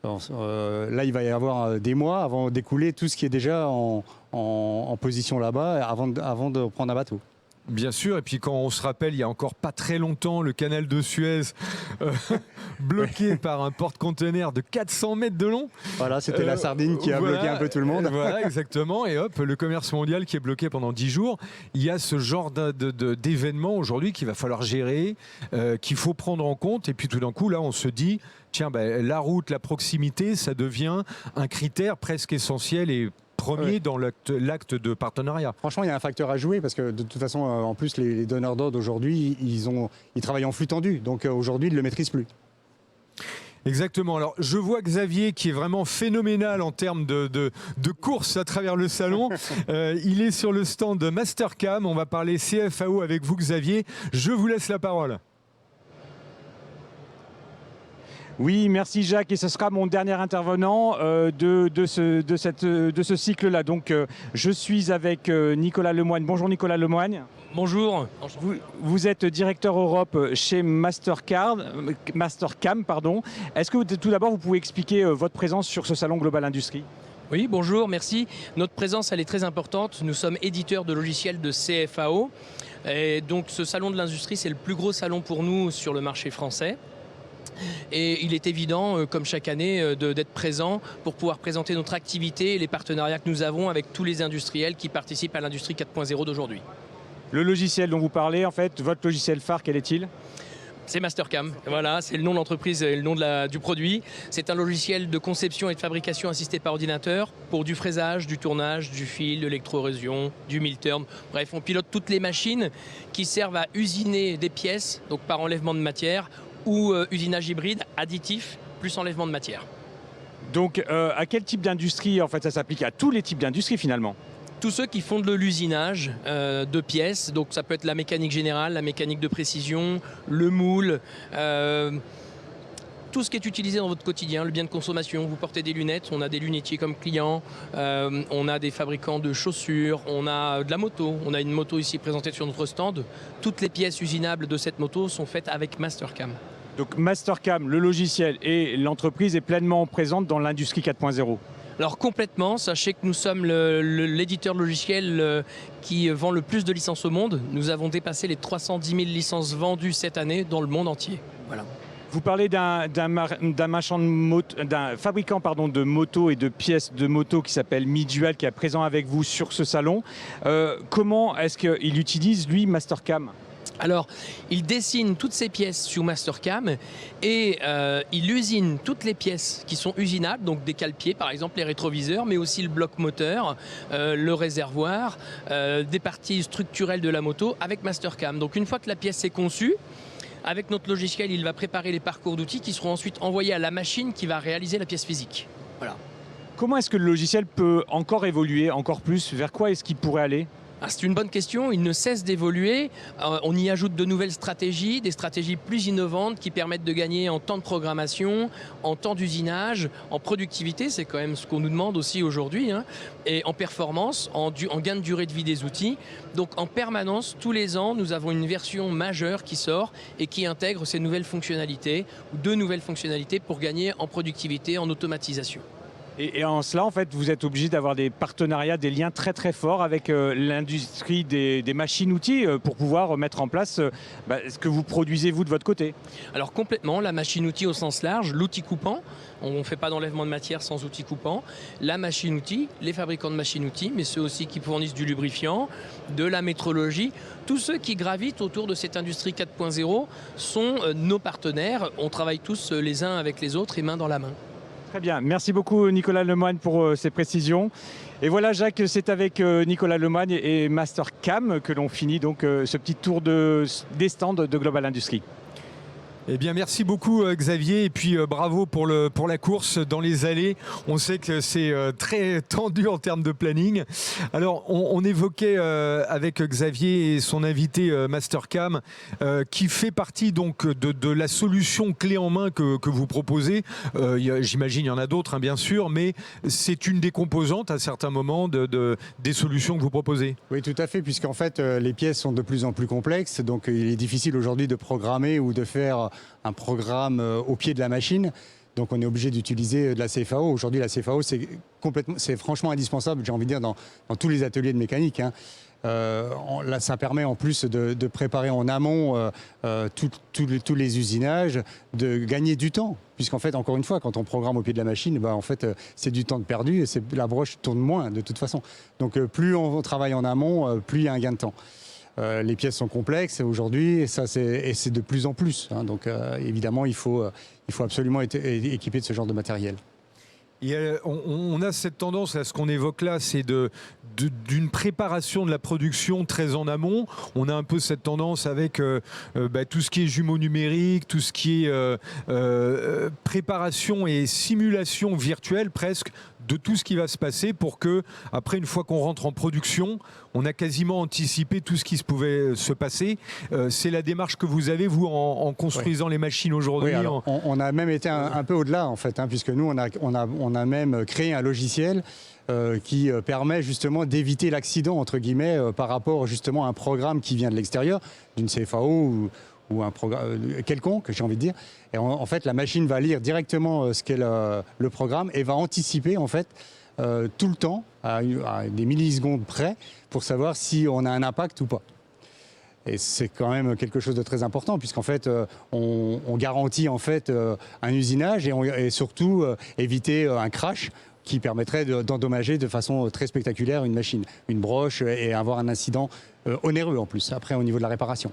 Speaker 2: Là, il va y avoir des mois avant d'écouler tout ce qui est déjà en position là-bas avant de prendre un bateau.
Speaker 1: Bien sûr, et puis quand on se rappelle, il y a encore pas très longtemps, le canal de Suez bloqué par un porte-conteneur de 400 mètres de long.
Speaker 2: Voilà, c'était la sardine qui a bloqué un peu tout le monde.
Speaker 1: Voilà, exactement. Et hop, le commerce mondial qui est bloqué pendant 10 jours. Il y a ce genre d'événement aujourd'hui qu'il va falloir gérer, qu'il faut prendre en compte. Et puis tout d'un coup, là, on se dit, tiens, la route, la proximité, ça devient un critère presque essentiel et premier dans l'acte de partenariat.
Speaker 2: Franchement, il y a un facteur à jouer parce que de toute façon, en plus, les donneurs d'ordre aujourd'hui, ils travaillent en flux tendu. Donc aujourd'hui, ils ne le maîtrisent plus.
Speaker 1: Exactement. Alors, je vois Xavier qui est vraiment phénoménal en termes de course à travers le salon. Il est sur le stand de Mastercam. On va parler CFAO avec vous, Xavier. Je vous laisse la parole.
Speaker 3: Oui, merci Jacques, et ce sera mon dernier intervenant de ce cycle-là. Donc, je suis avec Nicolas Lemoine. Bonjour Nicolas Lemoine.
Speaker 8: Bonjour.
Speaker 3: Vous êtes directeur Europe chez Mastercam. Est-ce que tout d'abord vous pouvez expliquer votre présence sur ce salon Global Industrie ?
Speaker 8: Oui, bonjour, merci. Notre présence, elle est très importante. Nous sommes éditeurs de logiciels de CFAO. Et donc, ce salon de l'industrie, c'est le plus gros salon pour nous sur le marché français. Et il est évident, comme chaque année, d'être présent pour pouvoir présenter notre activité et les partenariats que nous avons avec tous les industriels qui participent à l'industrie 4.0 d'aujourd'hui.
Speaker 3: Le logiciel dont vous parlez, en fait, votre logiciel phare, quel est-il ?
Speaker 8: C'est Mastercam, voilà, c'est le nom de l'entreprise et le nom du produit. C'est un logiciel de conception et de fabrication assisté par ordinateur pour du fraisage, du tournage, du fil, de l'électroérosion, du mille-turn. Bref, on pilote toutes les machines qui servent à usiner des pièces, donc par enlèvement de matière, ou usinage hybride, additif, plus enlèvement de matière.
Speaker 3: Donc à quel type d'industrie, en fait, ça s'applique à tous les types d'industries finalement ?
Speaker 8: Tous ceux qui font de l'usinage de pièces, donc ça peut être la mécanique générale, la mécanique de précision, le moule, tout ce qui est utilisé dans votre quotidien, le bien de consommation. Vous portez des lunettes, on a des lunetiers comme clients, on a des fabricants de chaussures, on a de la moto, on a une moto ici présentée sur notre stand. Toutes les pièces usinables de cette moto sont faites avec Mastercam.
Speaker 3: Donc Mastercam, le logiciel et l'entreprise est pleinement présente dans l'industrie 4.0.
Speaker 8: Alors complètement, sachez que nous sommes l'éditeur de logiciel qui vend le plus de licences au monde. Nous avons dépassé les 310 000 licences vendues cette année dans le monde entier. Voilà.
Speaker 3: Vous parlez d'un fabricant de motos et de pièces de moto qui s'appelle Midual, qui est présent avec vous sur ce salon. Comment est-ce qu'il utilise, lui, Mastercam ?
Speaker 8: Alors, il dessine toutes ces pièces sous Mastercam et il usine toutes les pièces qui sont usinables, donc des cale-pieds par exemple, les rétroviseurs, mais aussi le bloc moteur, le réservoir, des parties structurelles de la moto avec Mastercam. Donc une fois que la pièce est conçue, avec notre logiciel, il va préparer les parcours d'outils qui seront ensuite envoyés à la machine qui va réaliser la pièce physique. Voilà.
Speaker 3: Comment est-ce que le logiciel peut encore évoluer, encore plus ? Vers quoi est-ce qu'il pourrait aller ?
Speaker 8: C'est une bonne question, il ne cesse d'évoluer. On y ajoute de nouvelles stratégies, des stratégies plus innovantes qui permettent de gagner en temps de programmation, en temps d'usinage, en productivité, c'est quand même ce qu'on nous demande aussi aujourd'hui, hein, et en performance, en gain de durée de vie des outils. Donc en permanence, tous les ans, nous avons une version majeure qui sort et qui intègre ces nouvelles fonctionnalités, ou deux nouvelles fonctionnalités pour gagner en productivité, en automatisation.
Speaker 3: Et en cela, en fait, vous êtes obligé d'avoir des partenariats, des liens très très forts avec l'industrie des machines-outils pour pouvoir mettre en place ce que vous produisez vous de votre côté.
Speaker 8: Alors complètement, la machine-outil au sens large, l'outil coupant, on ne fait pas d'enlèvement de matière sans outil coupant, la machine-outil, les fabricants de machines-outils, mais ceux aussi qui fournissent du lubrifiant, de la métrologie, tous ceux qui gravitent autour de cette industrie 4.0 sont nos partenaires, on travaille tous les uns avec les autres et main dans la main.
Speaker 3: Très bien, merci beaucoup Nicolas Lemoine pour ces précisions. Et voilà Jacques, c'est avec Nicolas Lemoine et Mastercam que l'on finit donc ce petit tour des stands de Global Industries.
Speaker 1: Eh bien, merci beaucoup Xavier, et puis bravo pour la course dans les allées. On sait que c'est très tendu en termes de planning. Alors, on évoquait avec Xavier et son invité Mastercam, qui fait partie donc de la solution clé en main que vous proposez. J'imagine il y en a d'autres, hein, bien sûr, mais c'est une des composantes à certains moments des solutions que vous proposez.
Speaker 2: Oui, tout à fait, puisqu'en fait, les pièces sont de plus en plus complexes, donc il est difficile aujourd'hui de programmer ou de faire un programme au pied de la machine. Donc on est obligé d'utiliser de la CFAO. Aujourd'hui, la CFAO, c'est franchement indispensable, j'ai envie de dire, dans tous les ateliers de mécanique, hein. Là, ça permet en plus de préparer en amont tous les usinages, de gagner du temps. Puisqu'en fait, encore une fois, quand on programme au pied de la machine, en fait, c'est du temps de perdu et la broche tourne moins de toute façon. Donc plus on travaille en amont, plus il y a un gain de temps. Les pièces sont complexes aujourd'hui et c'est de plus en plus, hein. Donc évidemment, il faut absolument être équipé de ce genre de matériel.
Speaker 1: Et on a cette tendance à ce qu'on évoque là, c'est d'une préparation de la production très en amont. On a un peu cette tendance avec tout ce qui est jumeaux numériques, tout ce qui est préparation et simulation virtuelle presque de tout ce qui va se passer pour que, après, une fois qu'on rentre en production, on a quasiment anticipé tout ce qui pouvait se passer. C'est la démarche que vous avez, vous, en construisant les machines aujourd'hui.
Speaker 2: Oui, on a même été un peu au-delà, en fait, hein, puisque nous, on a même créé un logiciel qui permet justement d'éviter l'accident, entre guillemets, par rapport justement à un programme qui vient de l'extérieur, d'une CFAO ou un programme quelconque, j'ai envie de dire. Et en fait, la machine va lire directement ce qu'est le programme et va anticiper, en fait, tout le temps, à des millisecondes près, pour savoir si on a un impact ou pas. Et c'est quand même quelque chose de très important, puisqu'en fait, on garantit en fait un usinage et surtout éviter un crash qui permettrait d'endommager de façon très spectaculaire une machine, une broche, et avoir un incident onéreux en plus, après au niveau de la réparation.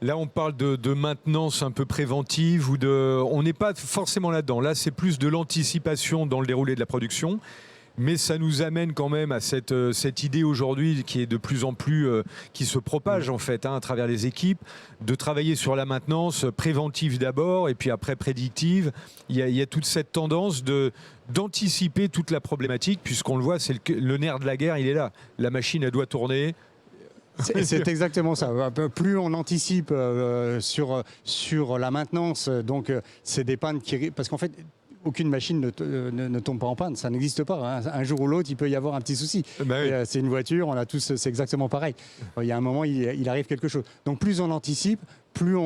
Speaker 1: Là, on parle de maintenance un peu préventive on n'est pas forcément là-dedans. Là, c'est plus de l'anticipation dans le déroulé de la production. Mais ça nous amène quand même à cette idée aujourd'hui qui est de plus en plus, qui se propage en fait à travers les équipes, de travailler sur la maintenance préventive d'abord et puis après prédictive. Il y a toute cette tendance d'anticiper toute la problématique, puisqu'on le voit, c'est le nerf de la guerre, il est là. La machine, elle doit tourner.
Speaker 2: C'est exactement ça. Plus on anticipe sur la maintenance, donc c'est des pannes parce qu'en fait, aucune machine ne tombe pas en panne, ça n'existe pas, hein. Un jour ou l'autre, il peut y avoir un petit souci. C'est une voiture, on a tous, c'est exactement pareil. Il y a un moment, il arrive quelque chose. Donc plus on anticipe, plus j'ai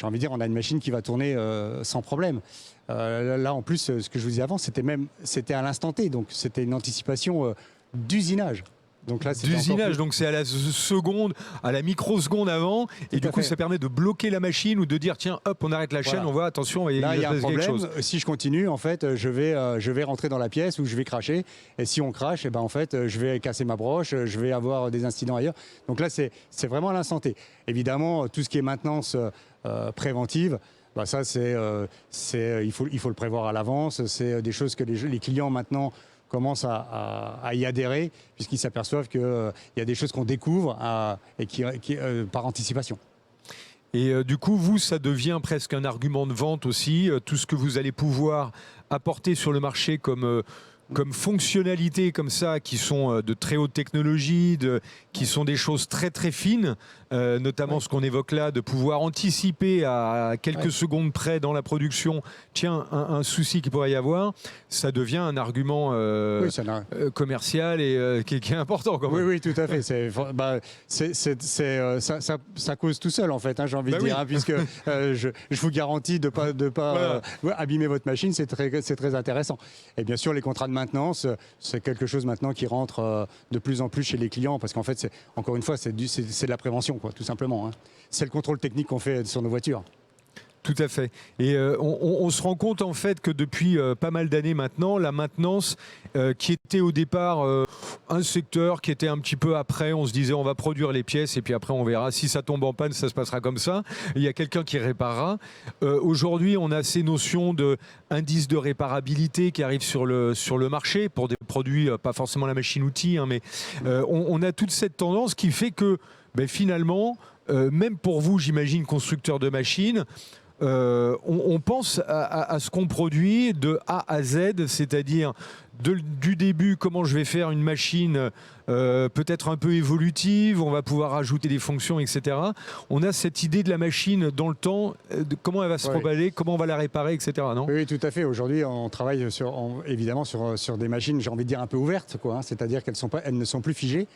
Speaker 2: envie de dire, on a une machine qui va tourner sans problème. Là, en plus, ce que je vous disais avant, c'était à l'instant T, donc c'était une anticipation d'usinage.
Speaker 1: D'usinage, donc c'est à la seconde, à la microseconde avant, et du coup ça permet de bloquer la machine ou de dire tiens hop on arrête la chaîne, on voit attention, il y a un problème.
Speaker 2: Si je continue, en fait, je vais rentrer dans la pièce où je vais cracher, et si on crache, en fait, je vais casser ma broche, je vais avoir des incidents ailleurs. Donc là c'est vraiment à l'instant T. Évidemment, tout ce qui est maintenance préventive, ça il faut le prévoir à l'avance. C'est des choses que les clients maintenant commencent à y adhérer, puisqu'ils s'aperçoivent qu'il y a des choses qu'on découvre et qui par anticipation.
Speaker 1: Et du coup, vous, ça devient presque un argument de vente aussi, tout ce que vous allez pouvoir apporter sur le marché comme fonctionnalités comme ça, qui sont de très haute technologie, qui sont des choses très très fines, notamment ce qu'on évoque là, de pouvoir anticiper à quelques secondes près dans la production, tiens, un souci qu'il pourrait y avoir, ça devient un argument commercial et qui est important quand même.
Speaker 2: Oui, tout à fait. Ça cause tout seul en fait, hein, j'ai envie de dire, hein, puisque je vous garantis de pas abîmer votre machine, c'est très intéressant. Et bien sûr, les contrats de maintenance, c'est quelque chose maintenant qui rentre de plus en plus chez les clients, parce qu'en fait, encore une fois, c'est de la prévention, quoi, tout simplement, hein. C'est le contrôle technique qu'on fait sur nos voitures.
Speaker 1: Tout à fait. Et on se rend compte en fait que depuis pas mal d'années maintenant, la maintenance qui était au départ un secteur qui était un petit peu après, on se disait on va produire les pièces et puis après on verra si ça tombe en panne, ça se passera comme ça. Il y a quelqu'un qui réparera. Aujourd'hui, on a ces notions d'indice de réparabilité qui arrivent sur le marché pour des produits, pas forcément la machine-outil, hein, mais on a toute cette tendance qui fait que finalement, même pour vous, j'imagine, constructeur de machines, on pense à ce qu'on produit de A à Z, c'est-à-dire du début, comment je vais faire une machine peut-être un peu évolutive, on va pouvoir rajouter des fonctions, etc. On a cette idée de la machine dans le temps, comment elle va se propager, comment on va la réparer, etc. Non ?
Speaker 2: Oui, tout à fait. Aujourd'hui, on travaille évidemment sur des machines, j'ai envie de dire, un peu ouvertes, quoi, hein, c'est-à-dire qu'elles ne sont plus figées.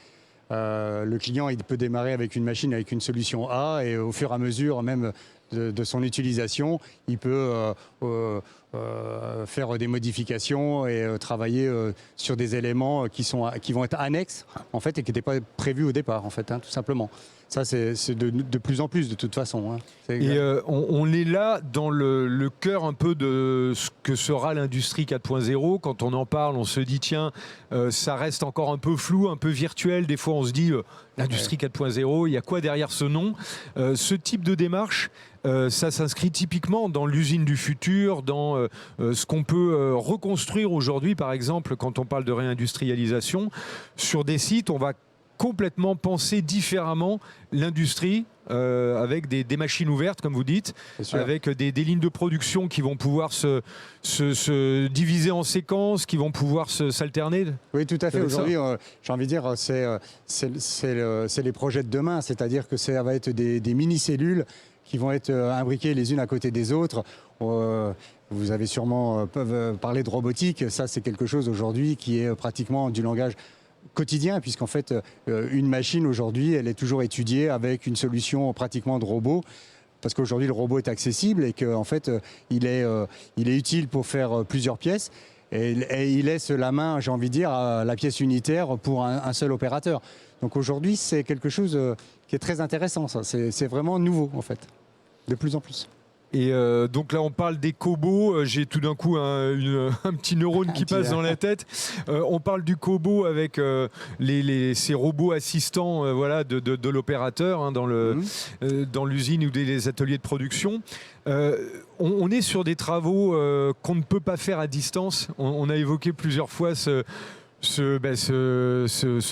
Speaker 2: le client il peut démarrer avec une machine avec une solution A et au fur et à mesure même de son utilisation, il peut faire des modifications et travailler sur des éléments qui vont être annexes en fait et qui n'étaient pas prévus au départ en fait, hein, tout simplement. Ça c'est de plus en plus de toute façon. Hein.
Speaker 1: Et on est là dans le cœur un peu de ce que sera l'industrie 4.0. Quand on en parle, on se dit tiens, ça reste encore un peu flou, un peu virtuel. Des fois on se dit l'industrie 4.0, il y a quoi derrière ce nom? Ce type de démarche, ça s'inscrit typiquement dans l'usine du futur, dans ce qu'on peut reconstruire aujourd'hui, par exemple, quand on parle de réindustrialisation. Sur des sites, on va complètement penser différemment l'industrie avec des machines ouvertes, comme vous dites, avec des lignes de production qui vont pouvoir se diviser en séquences, qui vont pouvoir s'alterner.
Speaker 2: Oui, tout à fait. Aujourd'hui, j'ai envie de dire, c'est les projets de demain, c'est-à-dire que ça va être des mini-cellules qui vont être imbriquées les unes à côté des autres. Vous avez sûrement parlé de robotique, ça c'est quelque chose aujourd'hui qui est pratiquement du langage quotidien, puisqu'en fait, une machine aujourd'hui, elle est toujours étudiée avec une solution pratiquement de robot, parce qu'aujourd'hui, le robot est accessible et qu'en fait, il est utile pour faire plusieurs pièces. Et il laisse la main, j'ai envie de dire, à la pièce unitaire pour un seul opérateur. Donc aujourd'hui, c'est quelque chose qui est très intéressant. Ça. C'est vraiment nouveau, en fait, de plus en plus.
Speaker 1: Et donc là, on parle des cobots. J'ai tout d'un coup un petit neurone qui passe dans la tête. On parle du cobot avec ces robots assistants voilà, de l'opérateur hein, dans l'usine ou des ateliers de production. On est sur des travaux qu'on ne peut pas faire à distance. On a évoqué plusieurs fois ce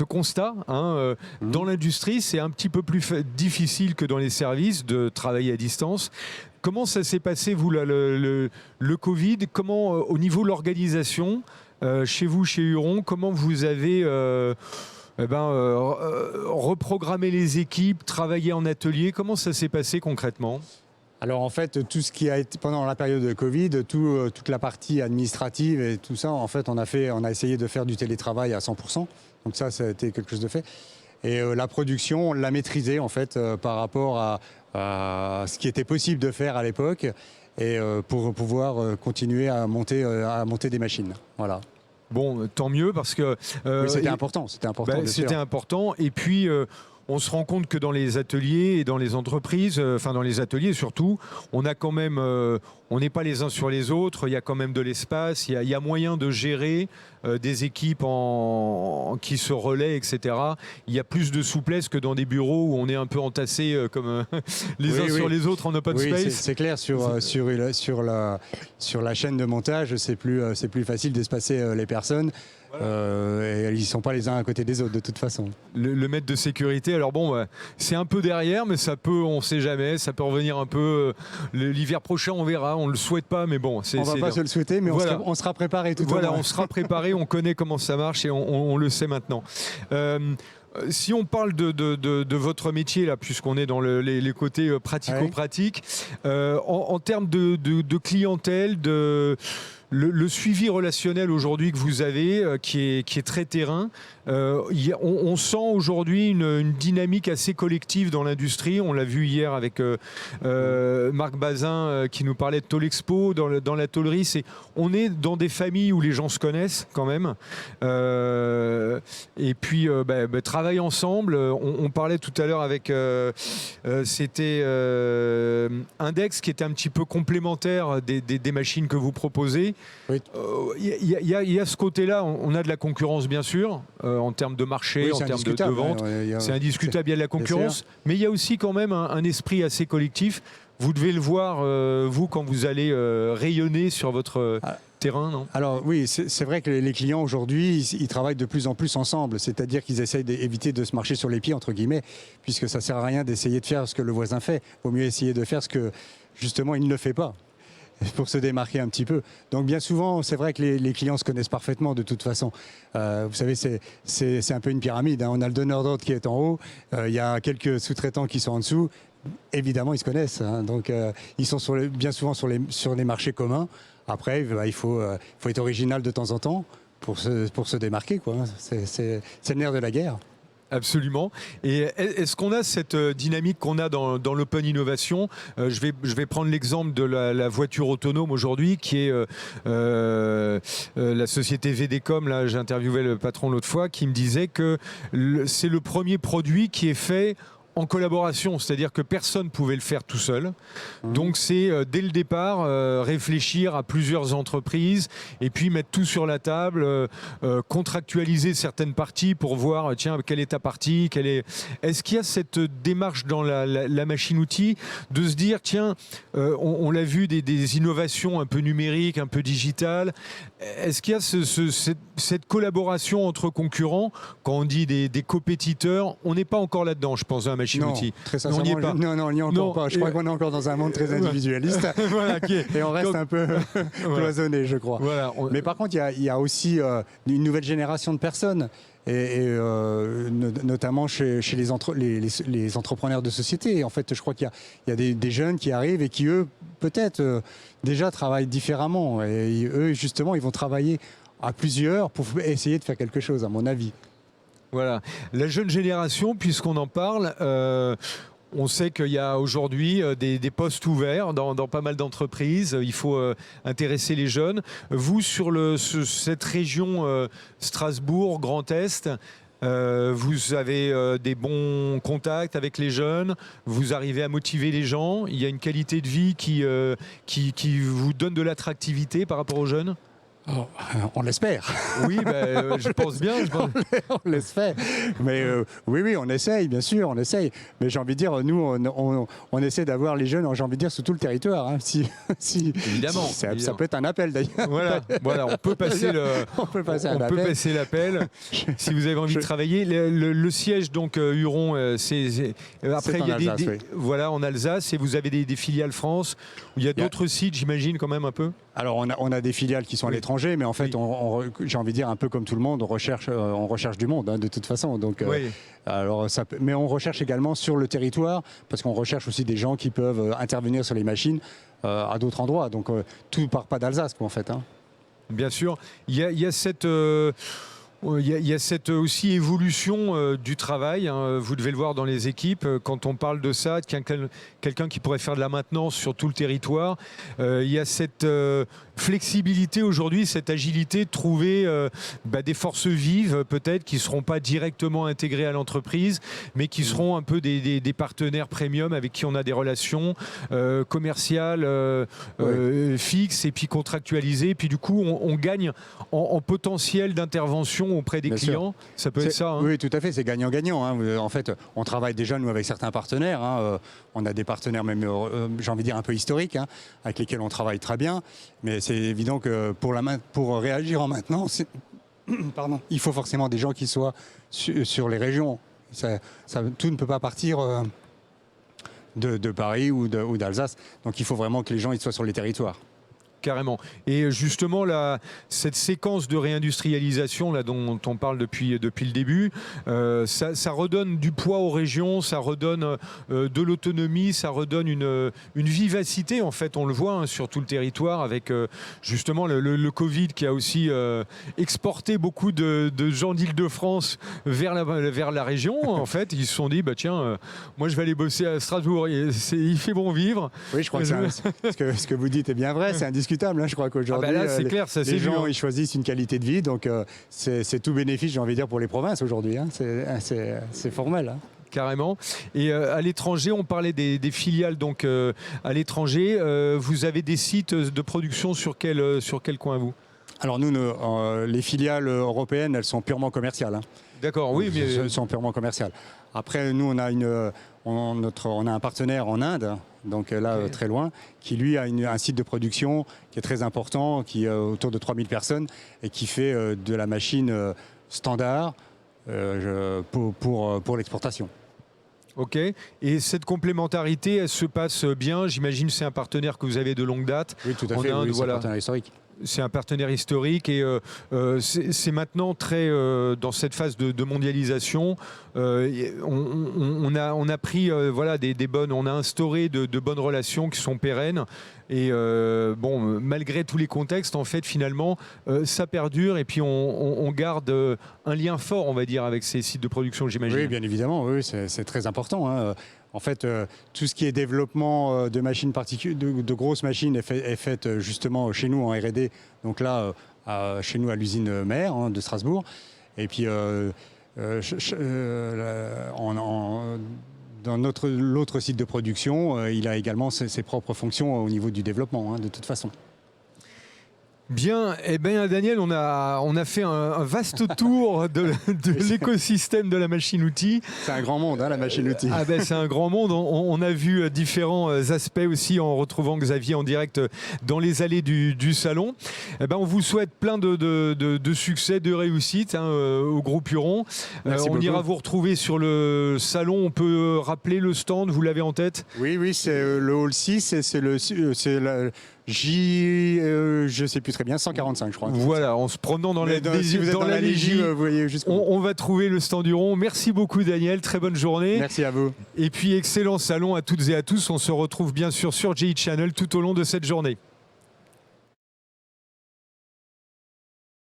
Speaker 1: constat. Hein, dans l'industrie, c'est un petit peu plus difficile que dans les services de travailler à distance. Comment ça s'est passé, vous, là, le Covid? Comment, au niveau de l'organisation, chez vous, chez Huron, comment vous avez reprogrammé les équipes, travaillé en atelier? Comment ça s'est passé concrètement?
Speaker 2: Alors en fait, tout ce qui a été pendant la période de Covid, toute la partie administrative et tout ça, en fait, on a essayé de faire du télétravail à 100%. Donc ça a été quelque chose de fait. Et la production, on l'a maîtrisée en fait par rapport à ce qui était possible de faire à l'époque et pour pouvoir continuer à monter des machines. Voilà.
Speaker 1: Bon, tant mieux parce que
Speaker 2: oui, c'était important. C'était important.
Speaker 1: C'était important. Et puis. On se rend compte que dans les ateliers et dans les entreprises, enfin dans les ateliers surtout, on a quand même, on n'est pas les uns sur les autres. Il y a quand même de l'espace. Il y a moyen de gérer des équipes qui se relaient, etc. Il y a plus de souplesse que dans des bureaux où on est un peu entassés comme les uns sur les autres en open space.
Speaker 2: C'est clair. Sur la chaîne de montage, c'est plus facile d'espacer les personnes. Et ils ne sont pas les uns à côté des autres de toute façon.
Speaker 1: Le maître de sécurité, alors bon, c'est un peu derrière, mais ça peut, on ne sait jamais, ça peut revenir un peu. L'hiver prochain, on verra, on ne le souhaite pas, mais bon.
Speaker 2: On ne va pas se le souhaiter, mais voilà. on sera préparé tout au long.
Speaker 1: Voilà, on sera préparé, on connaît comment ça marche et on le sait maintenant. Si on parle de votre métier, là, puisqu'on est dans les côtés pratico-pratiques, en termes de clientèle, le suivi relationnel aujourd'hui que vous avez, qui est très terrain, on sent aujourd'hui une dynamique assez collective dans l'industrie. On l'a vu hier avec Marc Bazin qui nous parlait de Tolexpo dans la tôlerie. On est dans des familles où les gens se connaissent quand même. Et puis travaillent ensemble. On parlait tout à l'heure avec c'était Index qui était un petit peu complémentaire des machines que vous proposez.
Speaker 2: Oui.
Speaker 1: Il y a ce côté-là, on a de la concurrence bien sûr, en termes de marché, en termes de vente. C'est indiscutable, il y a de la concurrence, mais il y a aussi quand même un esprit assez collectif. Vous devez le voir, vous, quand vous allez rayonner sur votre terrain, non?
Speaker 2: Alors oui, c'est vrai que les clients aujourd'hui, ils travaillent de plus en plus ensemble, c'est-à-dire qu'ils essayent d'éviter de se marcher sur les pieds, entre guillemets, puisque ça ne sert à rien d'essayer de faire ce que le voisin fait. Il vaut mieux essayer de faire ce que, justement, il ne fait pas, pour se démarquer un petit peu. Donc bien souvent, c'est vrai que les clients se connaissent parfaitement de toute façon. Vous savez, c'est un peu une pyramide. Hein. On a le donneur d'ordre qui est en haut, il y a quelques sous-traitants qui sont en dessous. Évidemment, ils se connaissent. Hein. Donc ils sont bien souvent sur des marchés communs. Après, il faut être original de temps en temps pour se démarquer, quoi. C'est le nerf de la guerre.
Speaker 1: Absolument. Et est-ce qu'on a cette dynamique qu'on a dans l'Open Innovation? Je vais prendre l'exemple de la voiture autonome aujourd'hui, qui est la société VDCom. Là, j'ai interviewé le patron l'autre fois, qui me disait que c'est le premier produit qui est fait en collaboration, c'est-à-dire que personne ne pouvait le faire tout seul. Donc c'est dès le départ réfléchir à plusieurs entreprises et puis mettre tout sur la table, contractualiser certaines parties pour voir tiens, quelle est ta partie, est-ce qu'il y a cette démarche dans la machine-outil de se dire tiens, on l'a vu, des innovations un peu numériques, un peu digitales. Est-ce qu'il y a cette collaboration entre concurrents? Quand on dit des compétiteurs, on n'est pas encore là-dedans, je pense, dans la machine-outil.
Speaker 2: Très sincèrement, on n'y est encore pas. Je crois qu'on est encore dans un monde très individualiste.
Speaker 1: Voilà,
Speaker 2: et on reste un peu cloisonné, je crois.
Speaker 1: Voilà,
Speaker 2: mais par contre, il y a aussi une nouvelle génération de personnes. Notamment chez les entrepreneurs de société. En fait, je crois qu'il y a des jeunes qui arrivent et qui, eux, peut-être déjà travaillent différemment. Et eux, justement, ils vont travailler à plusieurs pour essayer de faire quelque chose, à mon avis.
Speaker 1: Voilà. La jeune génération, puisqu'on en parle, on sait qu'il y a aujourd'hui des postes ouverts dans pas mal d'entreprises. Il faut intéresser les jeunes. Vous, sur cette région Strasbourg, Grand Est, vous avez des bons contacts avec les jeunes, vous arrivez à motiver les gens. Il y a une qualité de vie qui vous donne de l'attractivité par rapport aux jeunes?
Speaker 2: Oh, on l'espère.
Speaker 1: Oui, je pense bien.
Speaker 2: On l'espère. Mais oui, on essaye, bien sûr, on essaye. Mais j'ai envie de dire, nous, on essaie d'avoir les jeunes, j'ai envie de dire, sur tout le territoire. Hein.
Speaker 1: Évidemment.
Speaker 2: Ça peut être un appel, d'ailleurs.
Speaker 1: Voilà, on peut passer l'appel. Si vous avez envie de travailler. Le siège, donc, Huron, après, il y a
Speaker 2: Alsace, oui.
Speaker 1: Voilà, en Alsace, et vous avez des filiales France, où il y a d'autres sites, j'imagine, quand même, un peu?
Speaker 2: Alors, on a des filiales qui sont à l'étranger, mais en fait, j'ai envie de dire, un peu comme tout le monde, on recherche du monde, hein, de toute façon. Donc, alors, mais on recherche également sur le territoire, parce qu'on recherche aussi des gens qui peuvent intervenir sur les machines à d'autres endroits. Donc, tout ne part pas d'Alsace, quoi, en fait. Hein.
Speaker 1: Bien sûr. Il y a cette... Il y a cette aussi évolution du travail, hein. Vous devez le voir dans les équipes, quand on parle de ça, quelqu'un qui pourrait faire de la maintenance sur tout le territoire. Il y a cette flexibilité aujourd'hui, cette agilité de trouver des forces vives peut-être qui ne seront pas directement intégrées à l'entreprise, mais qui seront un peu des partenaires premium avec qui on a des relations commerciales fixes et puis contractualisées. Et puis du coup, on gagne en potentiel d'intervention auprès des clients. Ça peut être ça. Hein.
Speaker 2: Oui, tout à fait, c'est gagnant-gagnant. Hein. En fait, on travaille déjà, nous, avec certains partenaires. Hein. On a des partenaires même, j'ai envie de dire, un peu historiques, hein, avec lesquels on travaille très bien. Mais c'est évident que pour réagir en maintenance, il faut forcément des gens qui soient sur les régions. Tout ne peut pas partir de Paris ou d'Alsace. Donc il faut vraiment que les gens ils soient sur les territoires.
Speaker 1: Carrément. Et justement, cette séquence de réindustrialisation là, dont on parle depuis le début, ça redonne du poids aux régions, ça redonne de l'autonomie, ça redonne une vivacité, en fait, on le voit hein, sur tout le territoire, avec justement le Covid qui a aussi exporté beaucoup de gens d'Île-de-France vers la région. En fait, ils se sont dit, tiens, moi je vais aller bosser à Strasbourg, il fait bon vivre.
Speaker 2: Oui, je crois que ce que vous dites est bien vrai, c'est indiscutable. Hein, je crois qu'aujourd'hui, les gens ils choisissent une qualité de vie, donc c'est tout bénéfice, j'ai envie de dire, pour les provinces aujourd'hui. Hein. C'est formel. Hein.
Speaker 1: Carrément. Et à l'étranger, on parlait des filiales donc à l'étranger. Vous avez des sites de production sur quel coin, vous? Alors
Speaker 2: nous, les filiales européennes, elles sont purement commerciales. Hein.
Speaker 1: D'accord, oui, mais
Speaker 2: elles sont purement commerciales. Après, nous, on a un partenaire en Inde. Donc là, très loin, qui lui a un site de production qui est très important, qui est autour de 3000 personnes et qui fait de la machine standard pour l'exportation.
Speaker 1: Ok. Et cette complémentarité, elle se passe bien. J'imagine que c'est un partenaire que vous avez de longue date.
Speaker 2: Oui, tout à fait.
Speaker 1: Inde,
Speaker 2: c'est un partenaire historique.
Speaker 1: C'est un partenaire historique et c'est maintenant très dans cette phase de mondialisation. On a pris voilà, des bonnes, on a instauré de bonnes relations qui sont pérennes. Et bon, malgré tous les contextes, en fait, finalement, ça perdure et puis on garde un lien fort, on va dire, avec ces sites de production, j'imagine.
Speaker 2: Oui, bien évidemment, oui, c'est très important. Hein. En fait, tout ce qui est développement de machines de grosses machines est fait justement chez nous en R&D. Donc là, chez nous à l'usine mère hein, de Strasbourg. Et puis, dans l'autre site de production, il a également ses propres fonctions au niveau du développement, hein, de toute façon.
Speaker 1: Bien, eh bien Daniel, on a fait un vaste tour de l'écosystème de la machine-outil.
Speaker 2: C'est un grand monde, hein, la machine-outil.
Speaker 1: Ah ben, c'est un grand monde. On a vu différents aspects aussi en retrouvant Xavier en direct dans les allées du salon. Eh ben, on vous souhaite plein de succès, de réussite hein, au groupe Huron. On ira vous retrouver sur le salon. On peut rappeler le stand, vous l'avez en tête?
Speaker 2: Oui, c'est le hall 6 et c'est la je ne sais plus très bien, 145 je crois.
Speaker 1: Voilà, en se promenant dans la Légie,
Speaker 2: vous voyez
Speaker 1: on va trouver le stand Huron. Merci beaucoup Daniel, très bonne journée.
Speaker 2: Merci à vous.
Speaker 1: Et puis excellent salon à toutes et à tous. On se retrouve bien sûr sur GI Channel tout au long de cette journée.